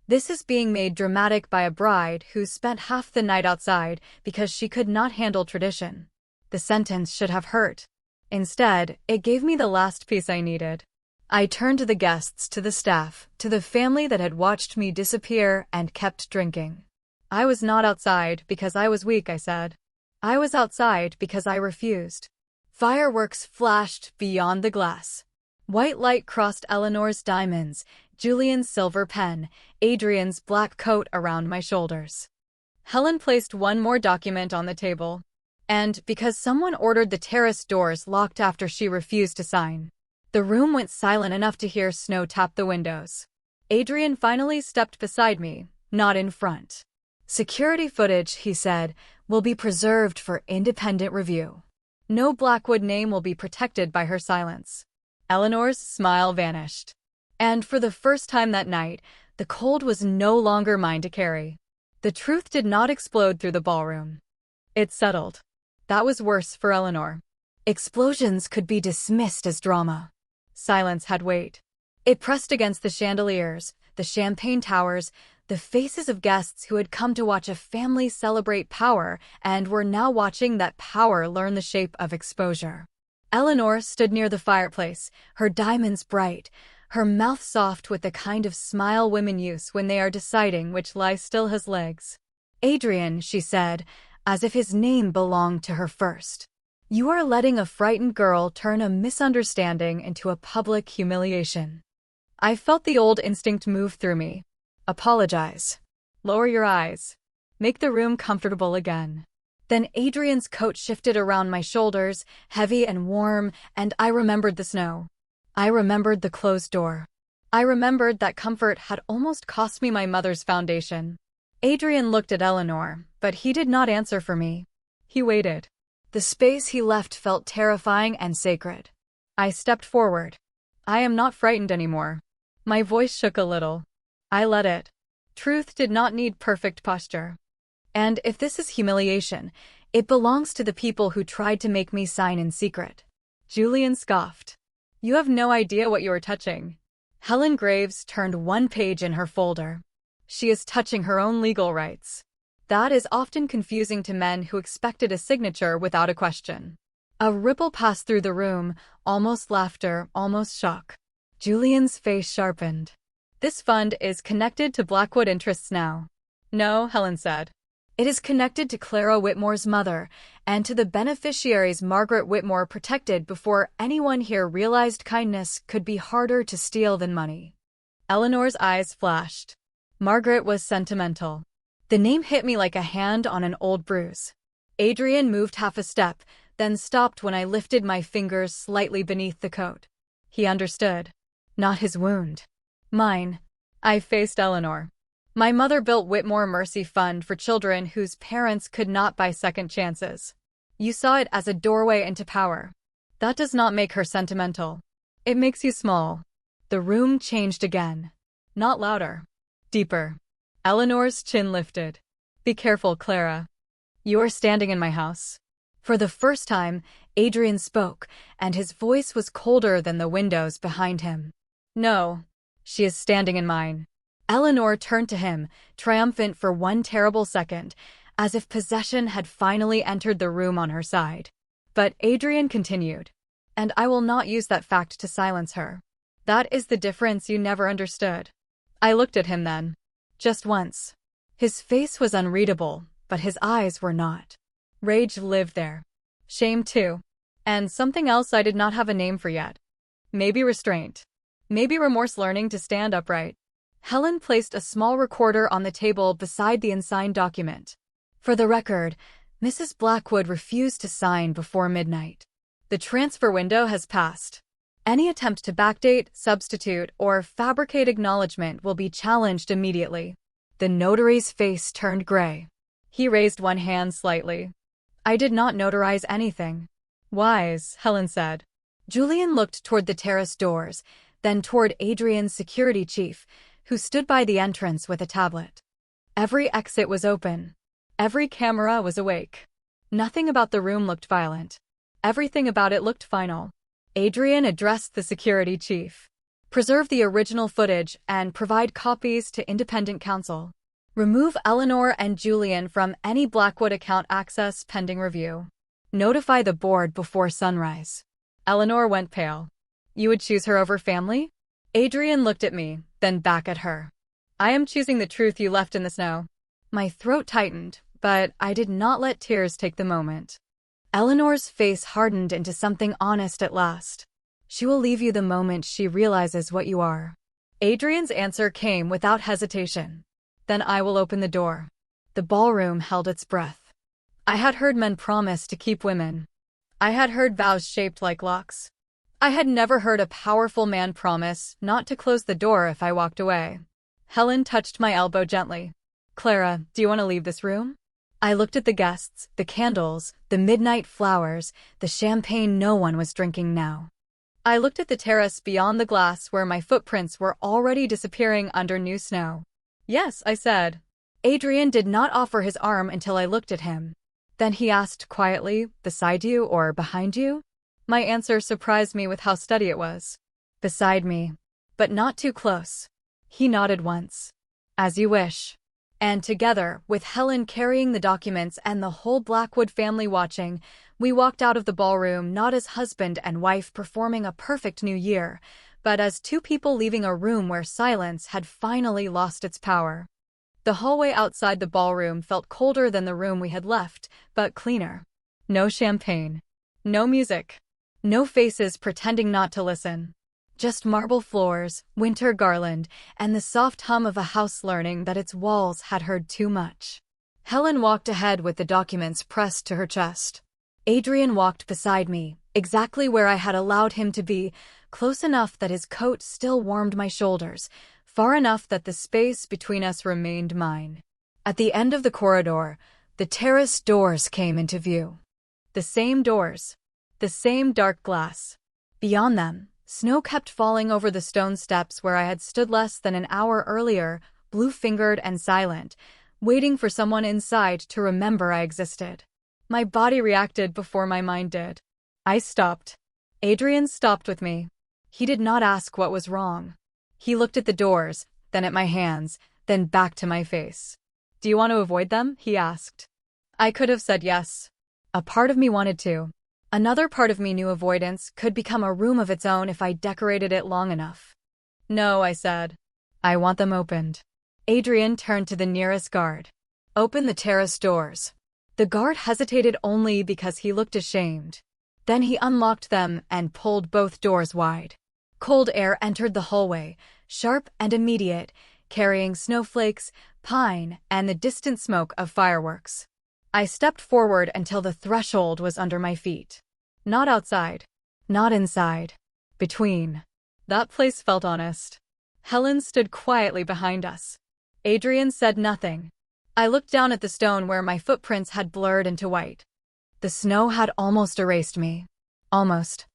A: This is being made dramatic by a bride who spent half the night outside because she could not handle tradition. The sentence should have hurt. Instead, it gave me the last piece I needed. I turned to the guests, to the staff, to the family that had watched me disappear and kept drinking. I was not outside because I was weak, I said. I was outside because I refused. Fireworks flashed beyond the glass. White light crossed Eleanor's diamonds, Julian's silver pen, Adrian's black coat around my shoulders. Helen placed one more document on the table. And, because someone ordered the terrace doors locked after she refused to sign, the room went silent enough to hear snow tap the windows. Adrian finally stepped beside me, not in front. Security footage, he said, will be preserved for independent review. No Blackwood name will be protected by her silence. Eleanor's smile vanished. And for the first time that night, the cold was no longer mine to carry. The truth did not explode through the ballroom. It settled. That was worse for Eleanor. Explosions could be dismissed as drama. Silence had weight. It pressed against the chandeliers, the champagne towers, the faces of guests who had come to watch a family celebrate power and were now watching that power learn the shape of exposure. Eleanor stood near the fireplace, her diamonds bright, her mouth soft with the kind of smile women use when they are deciding which lie still has legs. Adrian, she said, as if his name belonged to her first. You are letting a frightened girl turn a misunderstanding into a public humiliation. I felt the old instinct move through me. Apologize. Lower your eyes. Make the room comfortable again. Then Adrian's coat shifted around my shoulders, heavy and warm, and I remembered the snow. I remembered the closed door. I remembered that comfort had almost cost me my mother's foundation. Adrian looked at Eleanor, but he did not answer for me. He waited. The space he left felt terrifying and sacred. I stepped forward. I am not frightened anymore. My voice shook a little. I let it. Truth did not need perfect posture. And if this is humiliation, it belongs to the people who tried to make me sign in secret. Julian scoffed. You have no idea what you are touching. Helen Graves turned one page in her folder. She is touching her own legal rights. That is often confusing to men who expected a signature without a question. A ripple passed through the room, almost laughter, almost shock. Julian's face sharpened. This fund is connected to Blackwood interests now. No, Helen said. It is connected to Clara Whitmore's mother, and to the beneficiaries Margaret Whitmore protected before anyone here realized kindness could be harder to steal than money. Eleanor's eyes flashed. Margaret was sentimental. The name hit me like a hand on an old bruise. Adrian moved half a step, then stopped when I lifted my fingers slightly beneath the coat. He understood. Not his wound. Mine. I faced Eleanor. My mother built Whitmore Mercy Fund for children whose parents could not buy second chances. You saw it as a doorway into power. That does not make her sentimental. It makes you small. The room changed again. Not louder. Deeper. Eleanor's chin lifted. Be careful, Clara. You are standing in my house. For the first time, Adrian spoke, and his voice was colder than the windows behind him. No. She is standing in mine. Eleanor turned to him, triumphant for one terrible second, as if possession had finally entered the room on her side. But Adrian continued. And I will not use that fact to silence her. That is the difference you never understood. I looked at him then. Just once. His face was unreadable, but his eyes were not. Rage lived there. Shame too. And something else I did not have a name for yet. Maybe restraint. Maybe remorse learning to stand upright. Helen placed a small recorder on the table beside the unsigned document. For the record, Mrs. Blackwood refused to sign before midnight. The transfer window has passed. Any attempt to backdate, substitute, or fabricate acknowledgement will be challenged immediately. The notary's face turned gray. He raised one hand slightly. I did not notarize anything. Wise, Helen said. Julian looked toward the terrace doors, then toward Adrian's security chief, who stood by the entrance with a tablet. Every exit was open. Every camera was awake. Nothing about the room looked violent. Everything about it looked final. Adrian addressed the security chief. Preserve the original footage and provide copies to independent counsel. Remove Eleanor and Julian from any Blackwood account access pending review. Notify the board before sunrise. Eleanor went pale. You would choose her over family? Adrian looked at me, then back at her. I am choosing the truth you left in the snow. My throat tightened, but I did not let tears take the moment. Eleanor's face hardened into something honest at last. She will leave you the moment she realizes what you are. Adrian's answer came without hesitation. Then I will open the door. The ballroom held its breath. I had heard men promise to keep women. I had heard vows shaped like locks. I had never heard a powerful man promise not to close the door if I walked away. Helen touched my elbow gently. Clara, do you want to leave this room? I looked at the guests, the candles, the midnight flowers, the champagne no one was drinking now. I looked at the terrace beyond the glass where my footprints were already disappearing under new snow. Yes, I said. Adrian did not offer his arm until I looked at him. Then he asked quietly, beside you or behind you? My answer surprised me with how steady it was. Beside me. But not too close. He nodded once. As you wish. And together, with Helen carrying the documents and the whole Blackwood family watching, we walked out of the ballroom not as husband and wife performing a perfect new year, but as two people leaving a room where silence had finally lost its power. The hallway outside the ballroom felt colder than the room we had left, but cleaner. No champagne. No music. No faces pretending not to listen. Just marble floors, winter garland, and the soft hum of a house learning that its walls had heard too much. Helen walked ahead with the documents pressed to her chest. Adrian walked beside me, exactly where I had allowed him to be, close enough that his coat still warmed my shoulders, far enough that the space between us remained mine. At the end of the corridor, the terrace doors came into view. The same doors. The same dark glass. Beyond them, snow kept falling over the stone steps where I had stood less than an hour earlier, blue-fingered and silent, waiting for someone inside to remember I existed. My body reacted before my mind did. I stopped. Adrian stopped with me. He did not ask what was wrong. He looked at the doors, then at my hands, then back to my face. "Do you want to avoid them?" he asked. I could have said yes. A part of me wanted to. Another part of me knew avoidance could become a room of its own if I decorated it long enough. "No," I said. "I want them opened." Adrian turned to the nearest guard. "Open the terrace doors." The guard hesitated only because he looked ashamed. Then he unlocked them and pulled both doors wide. Cold air entered the hallway, sharp and immediate, carrying snowflakes, pine, and the distant smoke of fireworks. I stepped forward until the threshold was under my feet. Not outside. Not inside. Between. That place felt honest. Helen stood quietly behind us. Adrian said nothing. I looked down at the stone where my footprints had blurred into white. The snow had almost erased me. Almost.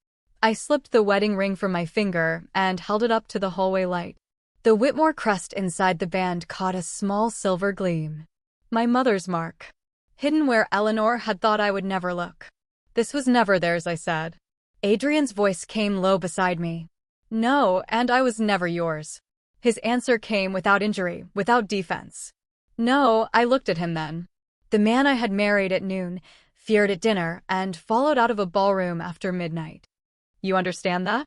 A: I slipped the wedding ring from my finger and held it up to the hallway light. The Whitmore crest inside the band caught a small silver gleam. My mother's mark. Hidden where Eleanor had thought I would never look. "This was never theirs," I said. Adrian's voice came low beside me. "No, and I was never yours." His answer came without injury, without defense. "No," I looked at him then. The man I had married at noon, feared at dinner, and followed out of a ballroom after midnight. You understand that?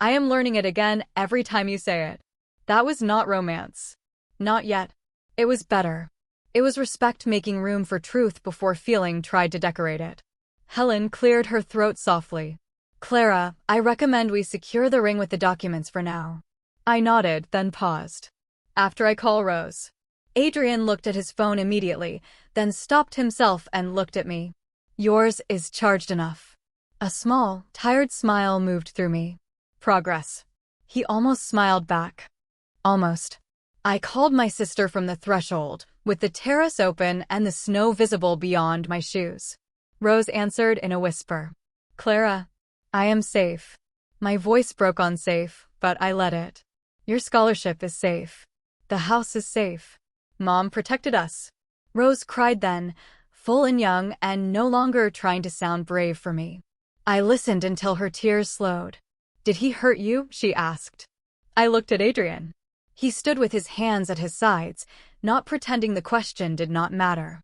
A: I am learning it again every time you say it. That was not romance. Not yet. It was better. It was respect making room for truth before feeling tried to decorate it. Helen cleared her throat softly. "Clara, I recommend we secure the ring with the documents for now." I nodded, then paused. "After I call Rose." Adrian looked at his phone immediately, then stopped himself and looked at me. "Yours is charged enough." A small, tired smile moved through me. "Progress." He almost smiled back. Almost. I called my sister from the threshold, with the terrace open and the snow visible beyond my shoes. Rose answered in a whisper. "Clara, I am safe." My voice broke on safe, but I let it. "Your scholarship is safe. The house is safe. Mom protected us." Rose cried then, full and young and no longer trying to sound brave for me. I listened until her tears slowed. "Did he hurt you?" she asked. I looked at Adrian. He stood with his hands at his sides, not pretending the question did not matter.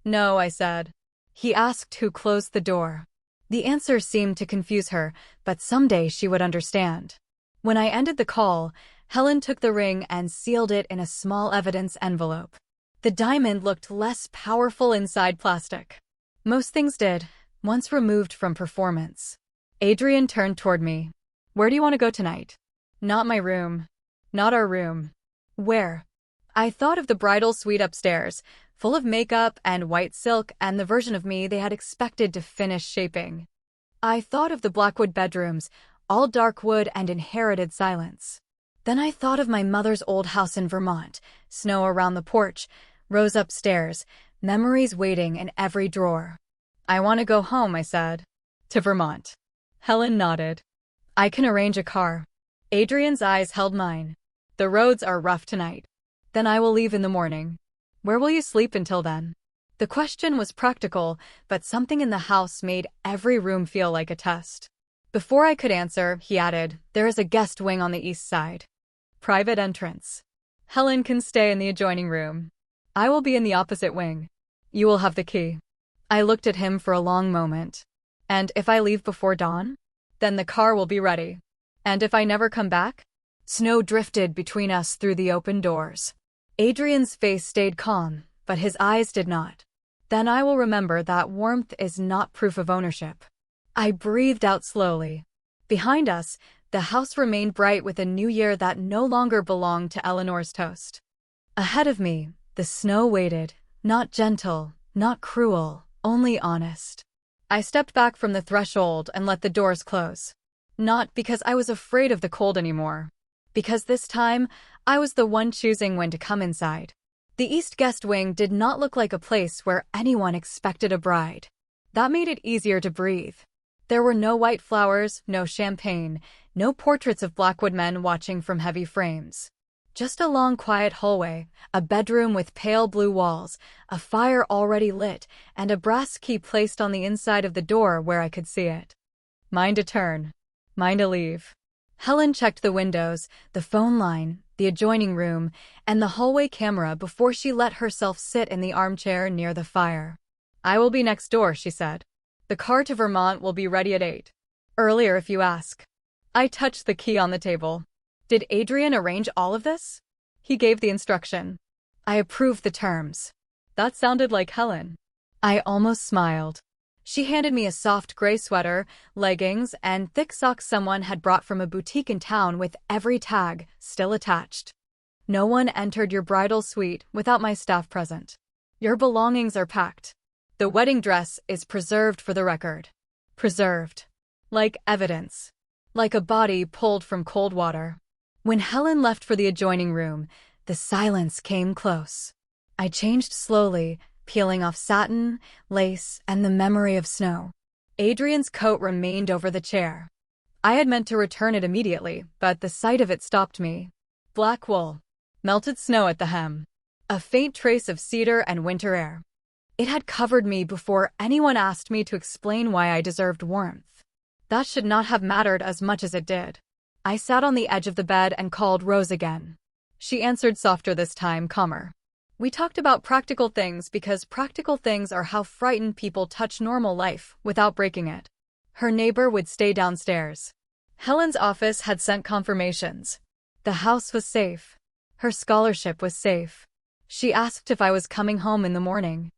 A: "No," I said. He asked who closed the door. The answer seemed to confuse her, but someday she would understand. When I ended the call, Helen took the ring and sealed it in a small evidence envelope. The diamond looked less powerful inside plastic. Most things did, once removed from performance. Adrian turned toward me. "Where do you want to go tonight?" "Not my room. Not our room." "Where?" I thought of the bridal suite upstairs, full of makeup and white silk and the version of me they had expected to finish shaping. I thought of the Blackwood bedrooms, all dark wood and inherited silence. Then I thought of my mother's old house in Vermont, snow around the porch, Rose upstairs, memories waiting in every drawer. "I want to go home," I said. "To Vermont." Helen nodded. "I can arrange a car." Adrian's eyes held mine. "The roads are rough tonight." "Then I will leave in the morning." "Where will you sleep until then?" The question was practical, but something in the house made every room feel like a test. Before I could answer, he added, "There is a guest wing on the east side. Private entrance. Helen can stay in the adjoining room. I will be in the opposite wing. You will have the key." I looked at him for a long moment. "And if I leave before dawn? Then the car will be ready. And if I never come back?" Snow drifted between us through the open doors. Adrian's face stayed calm, but his eyes did not. "Then I will remember that warmth is not proof of ownership." I breathed out slowly. Behind us, the house remained bright with a new year that no longer belonged to Eleanor's toast. Ahead of me, the snow waited, not gentle, not cruel, only honest. I stepped back from the threshold and let the doors close. Not because I was afraid of the cold anymore. Because this time, I was the one choosing when to come inside. The East Guest Wing did not look like a place where anyone expected a bride. That made it easier to breathe. There were no white flowers, no champagne, no portraits of Blackwood men watching from heavy frames. Just a long, quiet hallway, a bedroom with pale blue walls, a fire already lit, and a brass key placed on the inside of the door where I could see it. Mine to turn. Mine to leave. Helen checked the windows, the phone line, the adjoining room, and the hallway camera before she let herself sit in the armchair near the fire. "I will be next door," she said. "The car to Vermont will be ready at 8. Earlier if you ask." I touched the key on the table. Did Adrian arrange all of this? He gave the instruction. I approved the terms. That sounded like Helen. I almost smiled. She handed me a soft gray sweater, leggings, and thick socks someone had brought from a boutique in town with every tag still attached. "No one entered your bridal suite without my staff present. Your belongings are packed. The wedding dress is preserved for the record." Preserved. Like evidence. Like a body pulled from cold water. When Helen left for the adjoining room, the silence came close. I changed slowly, peeling off satin, lace, and the memory of snow. Adrian's coat remained over the chair. I had meant to return it immediately, but the sight of it stopped me. Black wool. Melted snow at the hem. A faint trace of cedar and winter air. It had covered me before anyone asked me to explain why I deserved warmth. That should not have mattered as much as it did. I sat on the edge of the bed and called Rose again. She answered softer this time, calmer. We talked about practical things because practical things are how frightened people touch normal life without breaking it. Her neighbor would stay downstairs. Helen's office had sent confirmations. The house was safe. Her scholarship was safe. She asked if I was coming home in the morning.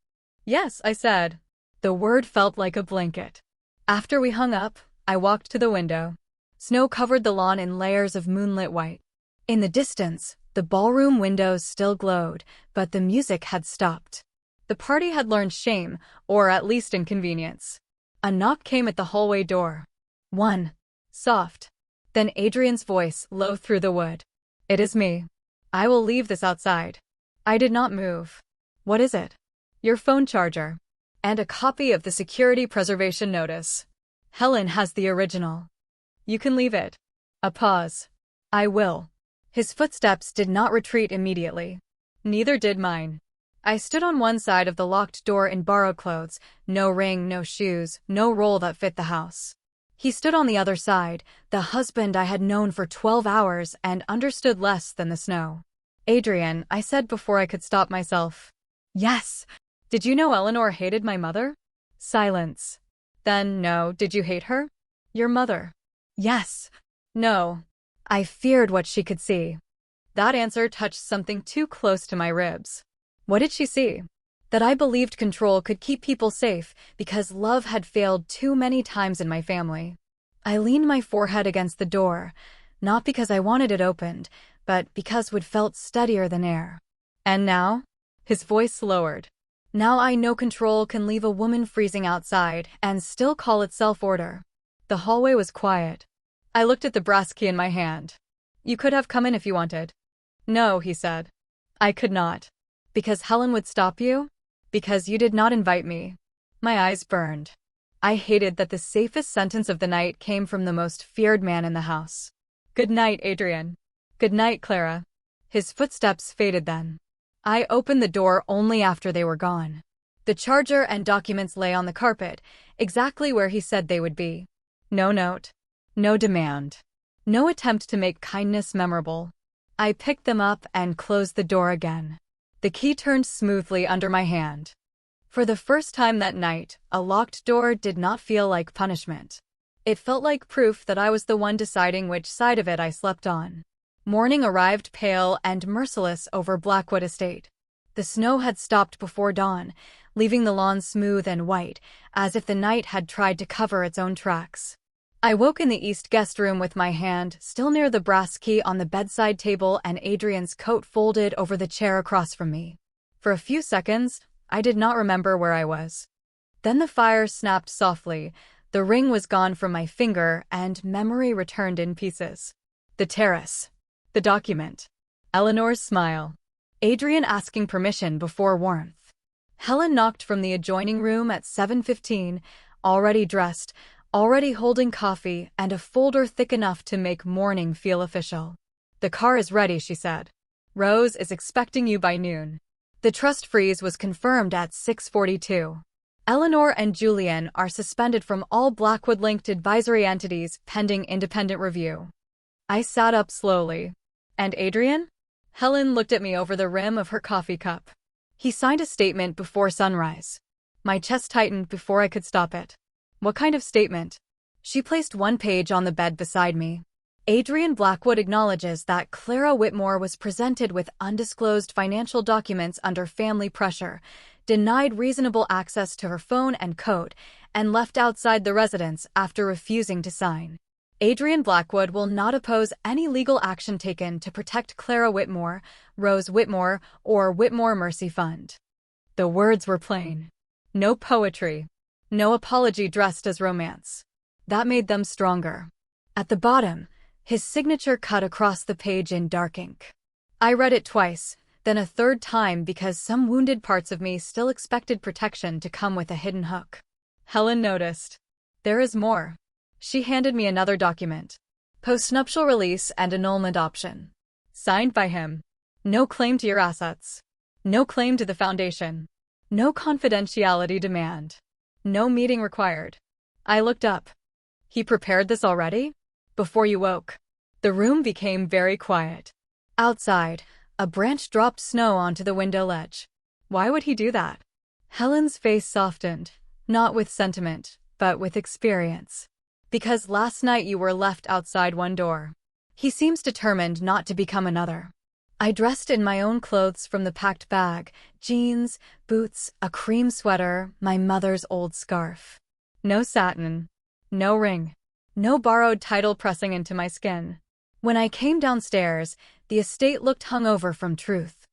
A: "Yes," I said. The word felt like a blanket. After we hung up, I walked to the window. Snow covered the lawn in layers of moonlit white. In the distance, the ballroom windows still glowed, but the music had stopped. The party had learned shame, or at least inconvenience. A knock came at the hallway door. One. Soft. Then Adrian's voice, low through the wood. "It is me. I will leave this outside." I did not move. "What is it?" "Your phone charger. And a copy of the security preservation notice. Helen has the original. You can leave it." A pause. "I will." His footsteps did not retreat immediately. Neither did mine. I stood on one side of the locked door in borrowed clothes, no ring, no shoes, no role that fit the house. He stood on the other side, the husband I had known for 12 hours and understood less than the snow. "Adrian," I said before I could stop myself. "Yes." "Did you know Eleanor hated my mother?" Silence. "Then, no, did you hate her?" "Your mother." "Yes." "No." I feared what she could see. That answer touched something too close to my ribs. What did she see? That I believed control could keep people safe because love had failed too many times in my family. I leaned my forehead against the door, not because I wanted it opened, but because it felt steadier than air. "And now?" His voice lowered. "Now I know control can leave a woman freezing outside and still call itself order." The hallway was quiet. I looked at the brass key in my hand. "You could have come in if you wanted." "No," he said. "I could not." "Because Helen would stop you? Because you did not invite me." My eyes burned. I hated that the safest sentence of the night came from the most feared man in the house. "Good night, Adrian." "Good night, Clara." His footsteps faded then. I opened the door only after they were gone. The charger and documents lay on the carpet, exactly where he said they would be. No note. No demand. No attempt to make kindness memorable. I picked them up and closed the door again. The key turned smoothly under my hand. For the first time that night, a locked door did not feel like punishment. It felt like proof that I was the one deciding which side of it I slept on. Morning arrived pale and merciless over Blackwood Estate. The snow had stopped before dawn, leaving the lawn smooth and white, as if the night had tried to cover its own tracks. I woke in the East guest room with my hand still near the brass key on the bedside table and Adrian's coat folded over the chair across from me. For a few seconds, I did not remember where I was. Then the fire snapped softly, the ring was gone from my finger, and memory returned in pieces. The terrace. The document. Eleanor's smile. Adrian asking permission before warmth. Helen knocked from the adjoining room at 7:15, already dressed, already holding coffee and a folder thick enough to make morning feel official. "The car is ready," she said. "Rose is expecting you by noon." The trust freeze was confirmed at 6:42. Eleanor and Julian are suspended from all Blackwood-linked advisory entities pending independent review. I sat up slowly. "And Adrian?" Helen looked at me over the rim of her coffee cup. "He signed a statement before sunrise." My chest tightened before I could stop it. "What kind of statement?" She placed one page on the bed beside me. Adrian Blackwood acknowledges that Clara Whitmore was presented with undisclosed financial documents under family pressure, denied reasonable access to her phone and coat, and left outside the residence after refusing to sign. Adrian Blackwood will not oppose any legal action taken to protect Clara Whitmore, Rose Whitmore, or Whitmore Mercy Fund. The words were plain. No poetry. No apology dressed as romance. That made them stronger. At the bottom, his signature cut across the page in dark ink. I read it twice, then a third time because some wounded parts of me still expected protection to come with a hidden hook. Helen noticed. "There is more." She handed me another document. Postnuptial release and annulment option. Signed by him. No claim to your assets. No claim to the foundation. No confidentiality demand. No meeting required. I looked up. "He prepared this already?" "Before you woke." The room became very quiet. Outside, a branch dropped snow onto the window ledge. Why would he do that? Helen's face softened, not with sentiment, but with experience. "Because last night you were left outside one door. He seems determined not to become another." I dressed in my own clothes from the packed bag, jeans, boots, a cream sweater, my mother's old scarf. No satin. No ring. No borrowed title pressing into my skin. When I came downstairs, the estate looked hungover from truth.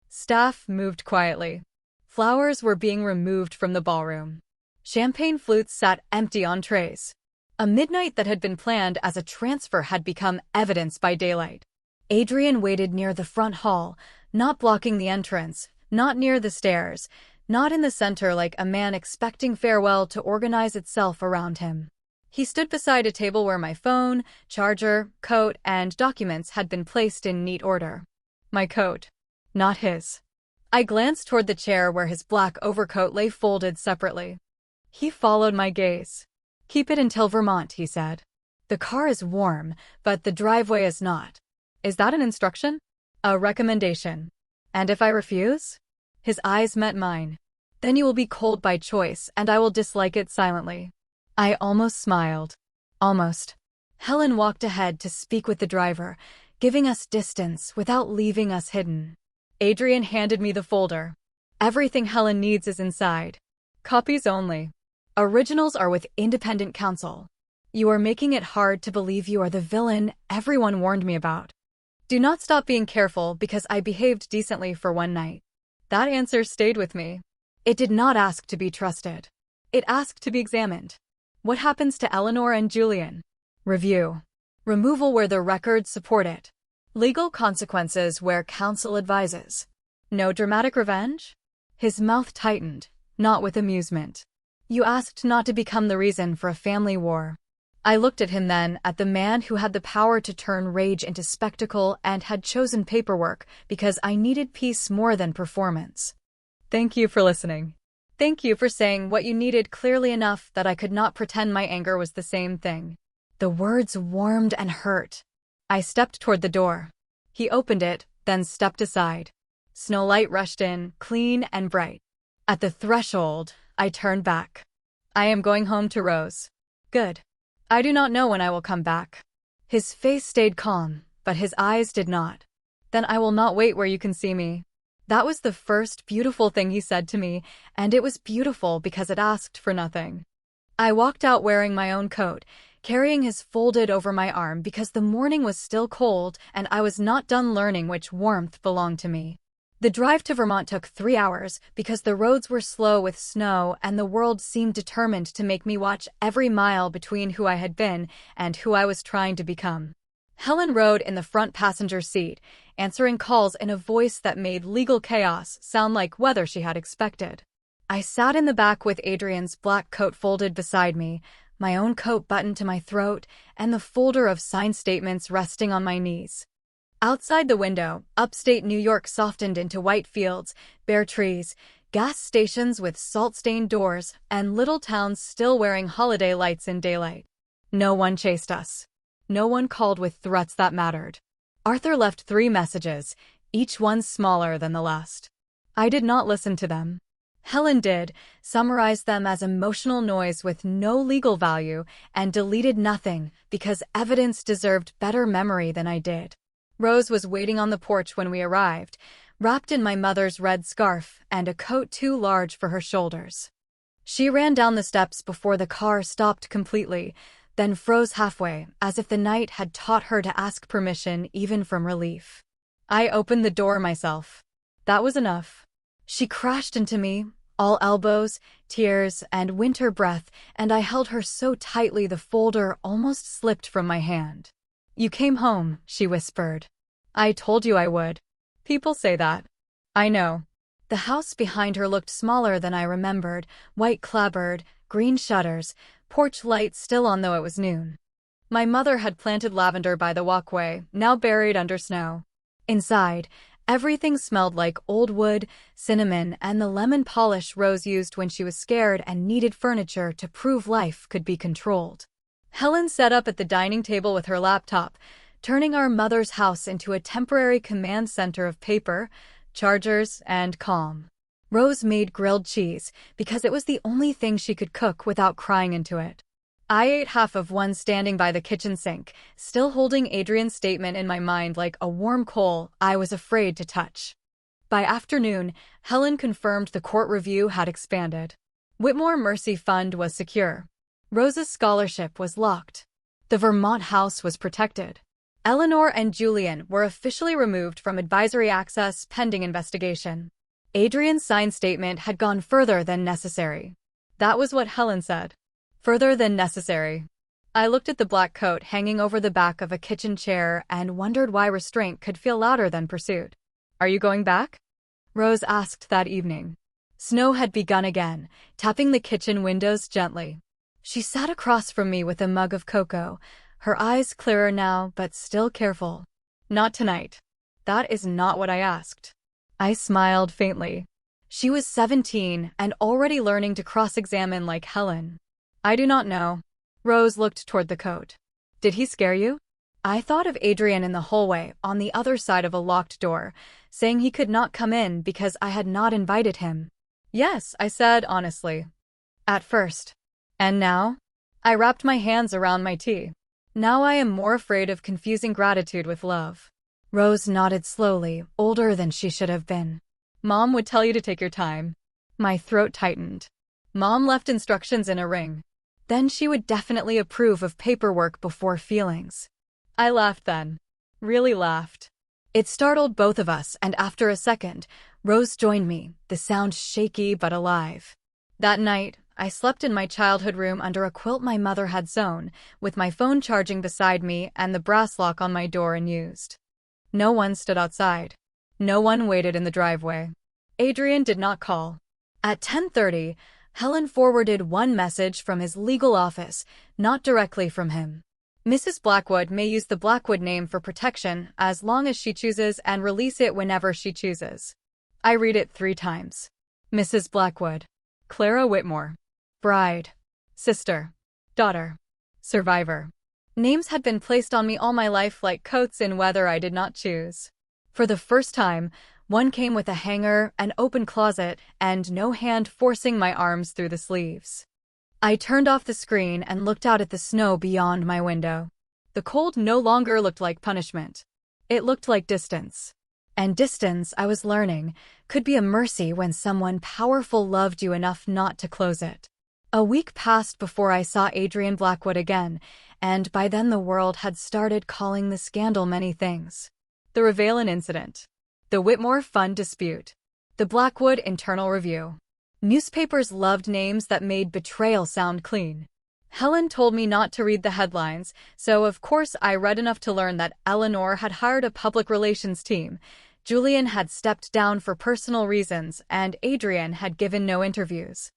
A: Staff moved quietly. Flowers were being removed from the ballroom. Champagne flutes sat empty on trays. A midnight that had been planned as a transfer had become evidence by daylight. Adrian waited near the front hall, not blocking the entrance, not near the stairs, not in the center like a man expecting farewell to organize itself around him. He stood beside a table where my phone, charger, coat, and documents had been placed in neat order. My coat. Not his. I glanced toward the chair where his black overcoat lay folded separately. He followed my gaze. "Keep it until Vermont," he said. "The car is warm, but the driveway is not." "Is that an instruction?" "A recommendation." "And if I refuse?" His eyes met mine. "Then you will be cold by choice, and I will dislike it silently." I almost smiled. Almost. Helen walked ahead to speak with the driver, giving us distance without leaving us hidden. Adrian handed me the folder. "Everything Helen needs is inside. Copies only. Originals are with independent counsel. You are making it hard to believe you are the villain everyone warned me about. Do not stop being careful because I behaved decently for one night." That answer stayed with me. It did not ask to be trusted. It asked to be examined. What happens to Eleanor and Julian? Review. Removal where the records support it. Legal consequences where counsel advises. No dramatic revenge? His mouth tightened, not with amusement. "You asked not to become the reason for a family war." I looked at him then, at the man who had the power to turn rage into spectacle and had chosen paperwork because I needed peace more than performance. Thank you for listening. Thank you for saying what you needed clearly enough that I could not pretend my anger was the same thing. The words warmed and hurt. I stepped toward the door. He opened it, then stepped aside. Snow light rushed in, clean and bright. At the threshold, I turned back. "I am going home to Rose." "Good. I do not know when I will come back." His face stayed calm, but his eyes did not. "Then I will not wait where you can see me." That was the first beautiful thing he said to me, and it was beautiful because it asked for nothing. I walked out wearing my own coat, carrying his folded over my arm because the morning was still cold and I was not done learning which warmth belonged to me. The drive to Vermont took 3 hours because the roads were slow with snow and the world seemed determined to make me watch every mile between who I had been and who I was trying to become. Helen rode in the front passenger seat, answering calls in a voice that made legal chaos sound like weather she had expected. I sat in the back with Adrian's black coat folded beside me, my own coat buttoned to my throat, and the folder of signed statements resting on my knees. Outside the window, upstate New York softened into white fields, bare trees, gas stations with salt-stained doors, and little towns still wearing holiday lights in daylight. No one chased us. No one called with threats that mattered. Arthur left 3 messages, each one smaller than the last. I did not listen to them. Helen did, summarized them as emotional noise with no legal value, and deleted nothing because evidence deserved better memory than I did. Rose was waiting on the porch when we arrived, wrapped in my mother's red scarf and a coat too large for her shoulders. She ran down the steps before the car stopped completely, then froze halfway, as if the night had taught her to ask permission even from relief. I opened the door myself. That was enough. She crashed into me, all elbows, tears, and winter breath, and I held her so tightly the folder almost slipped from my hand. "You came home," she whispered. "I told you I would." People say that. I know. The house behind her looked smaller than I remembered, white clapboard, green shutters, porch light still on though it was noon. My mother had planted lavender by the walkway, now buried under snow. Inside, everything smelled like old wood, cinnamon, and the lemon polish Rose used when she was scared and needed furniture to prove life could be controlled. Helen sat up at the dining table with her laptop, turning our mother's house into a temporary command center of paper, chargers, and calm. Rose made grilled cheese because it was the only thing she could cook without crying into it. I ate half of one standing by the kitchen sink, still holding Adrian's statement in my mind like a warm coal I was afraid to touch. By afternoon, Helen confirmed the court review had expanded. Whitmore Mercy Fund was secure. Rose's scholarship was locked. The Vermont house was protected. Eleanor and Julian were officially removed from advisory access pending investigation. Adrian's signed statement had gone further than necessary. That was what Helen said. Further than necessary. I looked at the black coat hanging over the back of a kitchen chair and wondered why restraint could feel louder than pursuit. "Are you going back?" Rose asked that evening. Snow had begun again, tapping the kitchen windows gently. She sat across from me with a mug of cocoa, her eyes clearer now but still careful. "Not tonight." "That is not what I asked." I smiled faintly. She was 17 and already learning to cross-examine like Helen. "I do not know." Rose looked toward the coat. "Did he scare you?" I thought of Adrian in the hallway on the other side of a locked door, saying he could not come in because I had not invited him. "Yes," I said honestly. "At first." "And now?" I wrapped my hands around my tea. "Now I am more afraid of confusing gratitude with love." Rose nodded slowly, older than she should have been. "Mom would tell you to take your time." My throat tightened. Mom left instructions in a ring. Then she would definitely approve of paperwork before feelings. I laughed then. Really laughed. It startled both of us, and after a second, Rose joined me, the sound shaky but alive. That night, I slept in my childhood room under a quilt my mother had sewn, with my phone charging beside me and the brass lock on my door unused. No one stood outside. No one waited in the driveway. Adrian did not call. At 10:30, Helen forwarded one message from his legal office, not directly from him. "Mrs. Blackwood may use the Blackwood name for protection as long as she chooses and release it whenever she chooses." I read it 3 times. Mrs. Blackwood. Clara Whitmore. Bride. Sister. Daughter. Survivor. Names had been placed on me all my life like coats in weather I did not choose. For the first time, one came with a hanger, an open closet, and no hand forcing my arms through the sleeves. I turned off the screen and looked out at the snow beyond my window. The cold no longer looked like punishment. It looked like distance. And distance, I was learning, could be a mercy when someone powerful loved you enough not to close it. A week passed before I saw Adrian Blackwood again, and by then the world had started calling the scandal many things. The REVEILLON incident. The Whitmore Fund dispute. The Blackwood Internal Review. Newspapers loved names that made betrayal sound clean. Helen told me not to read the headlines, so of course I read enough to learn that Eleanor had hired a public relations team, Julian had stepped down for personal reasons, and Adrian had given no interviews.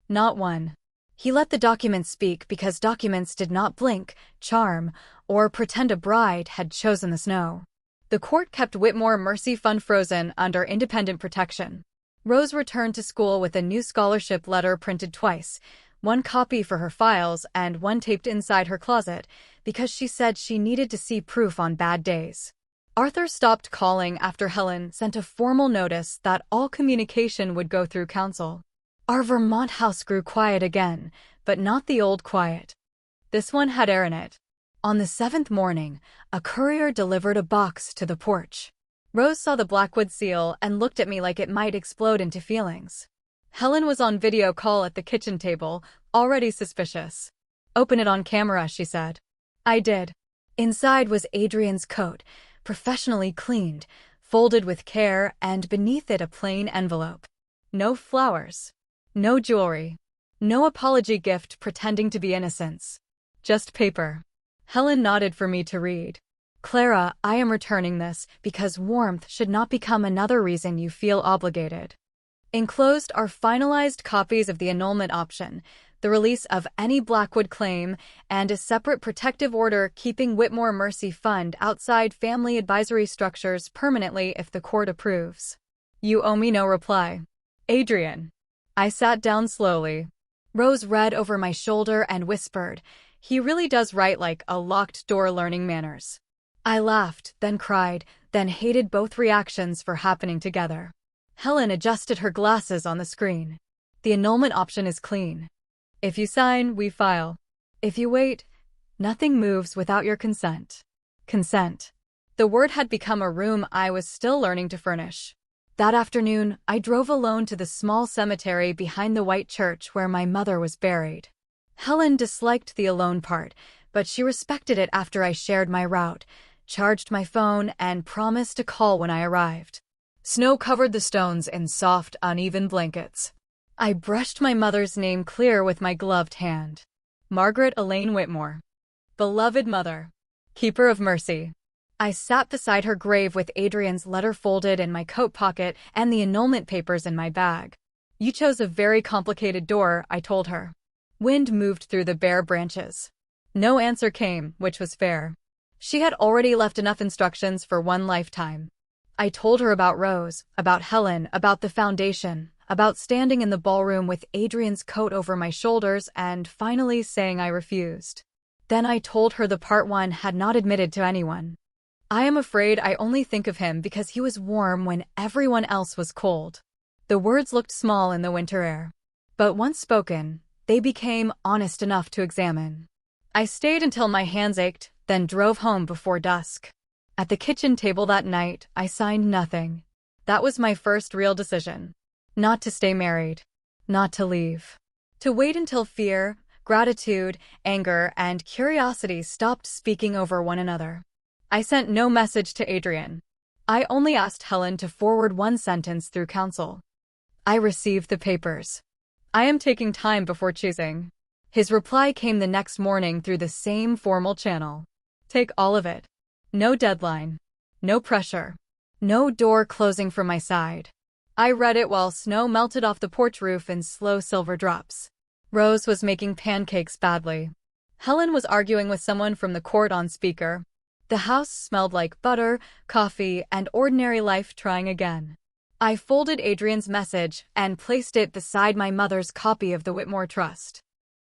A: Not one. He let the documents speak because documents did not blink, charm, or pretend a bride had chosen the snow. The court kept Whitmore Mercy Fund frozen under independent protection. Rose returned to school with a new scholarship letter printed twice, one copy for her files and one taped inside her closet, because she said she needed to see proof on bad days. Arthur stopped calling after Helen sent a formal notice that all communication would go through counsel. Our Vermont house grew quiet again, but not the old quiet. This one had air in it. On the 7th morning, a courier delivered a box to the porch. Rose saw the Blackwood seal and looked at me like it might explode into feelings. Helen was on video call at the kitchen table, already suspicious. "Open it on camera," she said. I did. Inside was Adrian's coat, professionally cleaned, folded with care, and beneath it a plain envelope. No flowers. No jewelry. No apology gift pretending to be innocence. Just paper. Helen nodded for me to read. "Clara, I am returning this because warmth should not become another reason you feel obligated." Enclosed are finalized copies of the annulment option, the release of any Blackwood claim, and a separate protective order keeping Whitmore Mercy Fund outside family advisory structures permanently if the court approves. "You owe me no reply. Adrian." I sat down slowly. Rose read over my shoulder and whispered, "He really does write like a locked door learning manners." I laughed, then cried, then hated both reactions for happening together. Helen adjusted her glasses on the screen. "The annulment option is clean. If you sign, we file. If you wait, nothing moves without your consent." Consent. The word had become a room I was still learning to furnish. That afternoon, I drove alone to the small cemetery behind the white church where my mother was buried. Helen disliked the alone part, but she respected it after I shared my route, charged my phone, and promised to call when I arrived. Snow covered the stones in soft, uneven blankets. I brushed my mother's name clear with my gloved hand. Margaret Elaine Whitmore. Beloved mother. Keeper of mercy. I sat beside her grave with Adrian's letter folded in my coat pocket and the annulment papers in my bag. "You chose a very complicated door," I told her. Wind moved through the bare branches. No answer came, which was fair. She had already left enough instructions for one lifetime. I told her about Rose, about Helen, about the foundation, about standing in the ballroom with Adrian's coat over my shoulders and finally saying I refused. Then I told her the part one had not admitted to anyone. "I am afraid I only think of him because he was warm when everyone else was cold." The words looked small in the winter air. But once spoken, they became honest enough to examine. I stayed until my hands ached, then drove home before dusk. At the kitchen table that night, I signed nothing. That was my first real decision. Not to stay married. Not to leave. To wait until fear, gratitude, anger, and curiosity stopped speaking over one another. I sent no message to Adrian. I only asked Helen to forward one sentence through counsel. "I received the papers. I am taking time before choosing." His reply came the next morning through the same formal channel. "Take all of it. No deadline. No pressure. No door closing from my side." I read it while snow melted off the porch roof in slow silver drops. Rose was making pancakes badly. Helen was arguing with someone from the court on speaker. The house smelled like butter, coffee, and ordinary life trying again. I folded Adrian's message and placed it beside my mother's copy of the Whitmore Trust.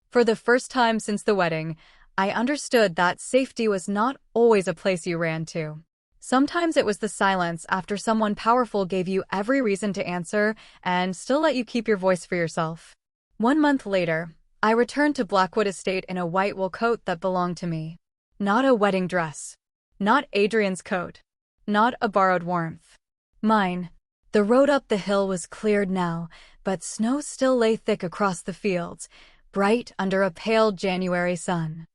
A: For the first time since the wedding, I understood that safety was not always a place you ran to. Sometimes it was the silence after someone powerful gave you every reason to answer and still let you keep your voice for yourself. 1 month later, I returned to Blackwood Estate in a white wool coat that belonged to me. Not a wedding dress. Not Adrian's coat. Not a borrowed warmth. Mine. The road up the hill was cleared now, but snow still lay thick across the fields, bright under a pale January sun.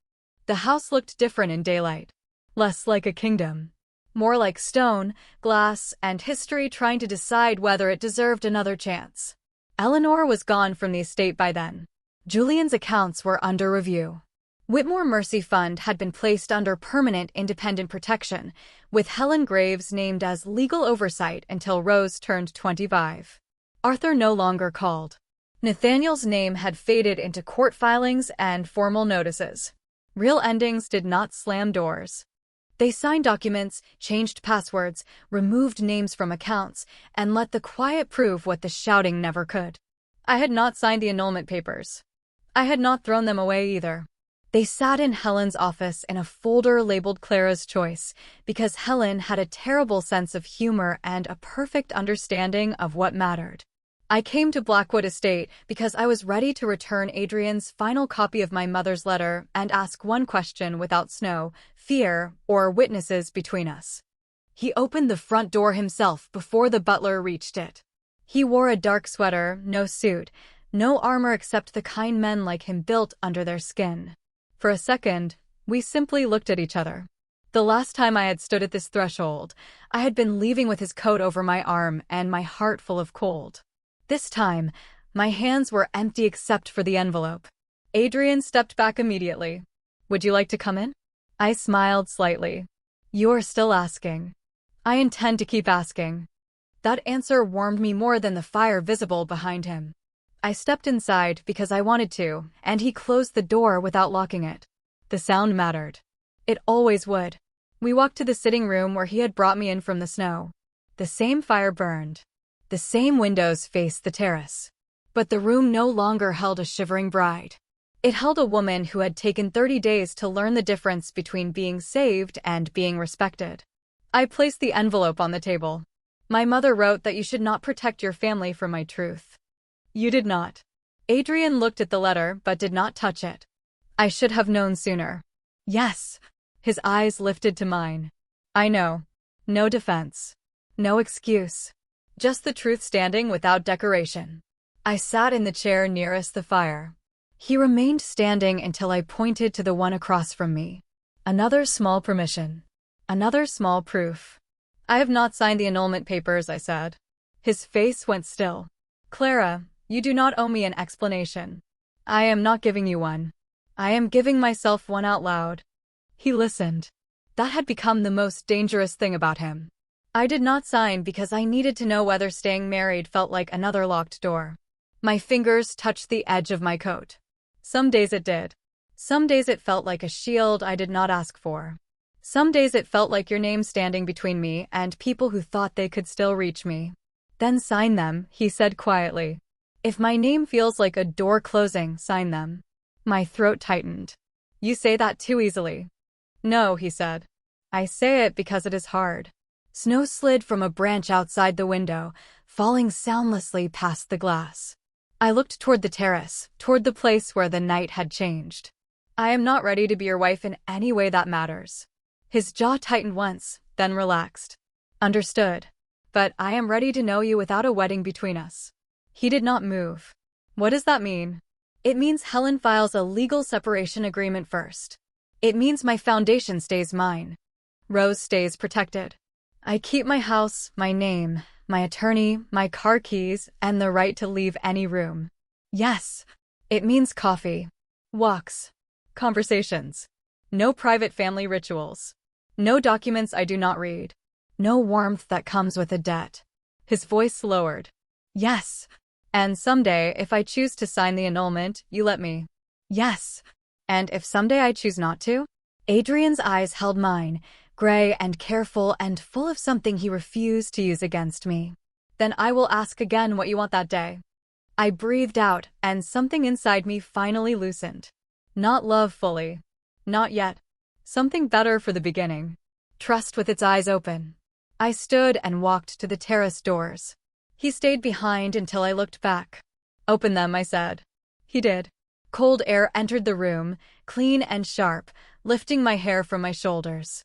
A: The house looked different in daylight. Less like a kingdom. More like stone, glass, and history trying to decide whether it deserved another chance. Eleanor was gone from the estate by then. Julian's accounts were under review. Whitmore Mercy Fund had been placed under permanent independent protection, with Helen Graves named as legal oversight until Rose turned 25. Arthur no longer called. Nathaniel's name had faded into court filings and formal notices. Real endings did not slam doors. They signed documents, changed passwords, removed names from accounts, and let the quiet prove what the shouting never could. I had not signed the annulment papers. I had not thrown them away either. They sat in Helen's office in a folder labeled Clara's Choice, because Helen had a terrible sense of humor and a perfect understanding of what mattered. I came to Blackwood Estate because I was ready to return Adrian's final copy of my mother's letter and ask one question without snow, fear, or witnesses between us. He opened the front door himself before the butler reached it. He wore a dark sweater, no suit, no armor except the kind men like him built under their skin. For a second, we simply looked at each other. The last time I had stood at this threshold, I had been leaving with his coat over my arm and my heart full of cold. This time, my hands were empty except for the envelope. Adrian stepped back immediately. "Would you like to come in?" I smiled slightly. "You're still asking." "I intend to keep asking." That answer warmed me more than the fire visible behind him. I stepped inside because I wanted to, and he closed the door without locking it. The sound mattered. It always would. We walked to the sitting room where he had brought me in from the snow. The same fire burned. The same windows faced the terrace. But the room no longer held a shivering bride. It held a woman who had taken 30 days to learn the difference between being saved and being respected. I placed the envelope on the table. "My mother wrote that you should not protect your family from my truth." "You did not." Adrian looked at the letter but did not touch it. "I should have known sooner." "Yes." His eyes lifted to mine. "I know. No defense. No excuse. Just the truth standing without decoration." I sat in the chair nearest the fire. He remained standing until I pointed to the one across from me. Another small permission. Another small proof. "I have not signed the annulment papers," I said. His face went still. "Clara, you do not owe me an explanation. I am not giving you one. I am giving myself one out loud." He listened. That had become the most dangerous thing about him. I did not sign because I needed to know whether staying married felt like another locked door. My fingers touched the edge of my coat. Some days it did. Some days it felt like a shield I did not ask for. Some days it felt like your name standing between me and people who thought they could still reach me. "Then sign them," he said quietly. "If my name feels like a door closing, sign them." My throat tightened. "You say that too easily." "No," he said. "I say it because it is hard." Snow slid from a branch outside the window, falling soundlessly past the glass. I looked toward the terrace, toward the place where the night had changed. "I am not ready to be your wife in any way that matters." His jaw tightened once, then relaxed. "Understood. But I am ready to know you without a wedding between us." He did not move. "What does that mean?" "It means Helen files a legal separation agreement first. It means my foundation stays mine. Rose stays protected. I keep my house, my name, my attorney, my car keys, and the right to leave any room." "Yes." "It means coffee, walks, conversations. No private family rituals. No documents I do not read. No warmth that comes with a debt." His voice lowered. "Yes. And someday, if I choose to sign the annulment, you let me." "Yes." "And if someday I choose not to?" Adrian's eyes held mine, gray and careful and full of something he refused to use against me. "Then I will ask again what you want that day." I breathed out, and something inside me finally loosened. Not love fully. Not yet. Something better for the beginning. Trust with its eyes open. I stood and walked to the terrace doors. He stayed behind until I looked back. "Open them," I said. He did. Cold air entered the room, clean and sharp, lifting my hair from my shoulders.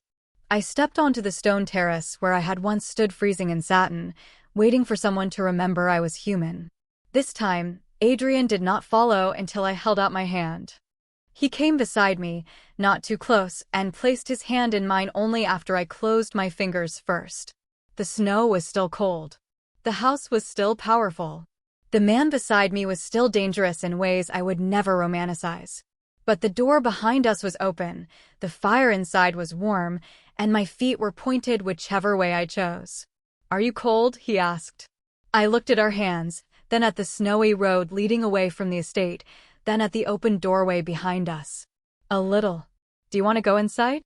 A: I stepped onto the stone terrace where I had once stood freezing in satin, waiting for someone to remember I was human. This time, Adrian did not follow until I held out my hand. He came beside me, not too close, and placed his hand in mine only after I closed my fingers first. The snow was still cold. The house was still powerful. The man beside me was still dangerous in ways I would never romanticize. But the door behind us was open, the fire inside was warm, and my feet were pointed whichever way I chose. "Are you cold?" he asked. I looked at our hands, then at the snowy road leading away from the estate, then at the open doorway behind us. "A little. Do you want to go inside?"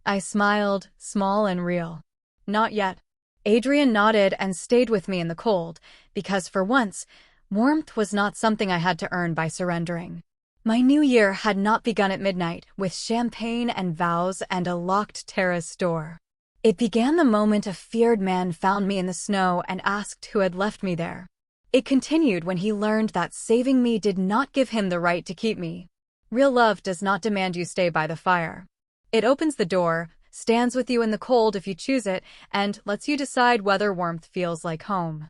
A: I smiled, small and real. "Not yet." Adrian nodded and stayed with me in the cold, because for once, warmth was not something I had to earn by surrendering. My new year had not begun at midnight, with champagne and vows and a locked terrace door. It began the moment a feared man found me in the snow and asked who had left me there. It continued when he learned that saving me did not give him the right to keep me. Real love does not demand you stay by the fire. It opens the door, stands with you in the cold if you choose it, and lets you decide whether warmth feels like home.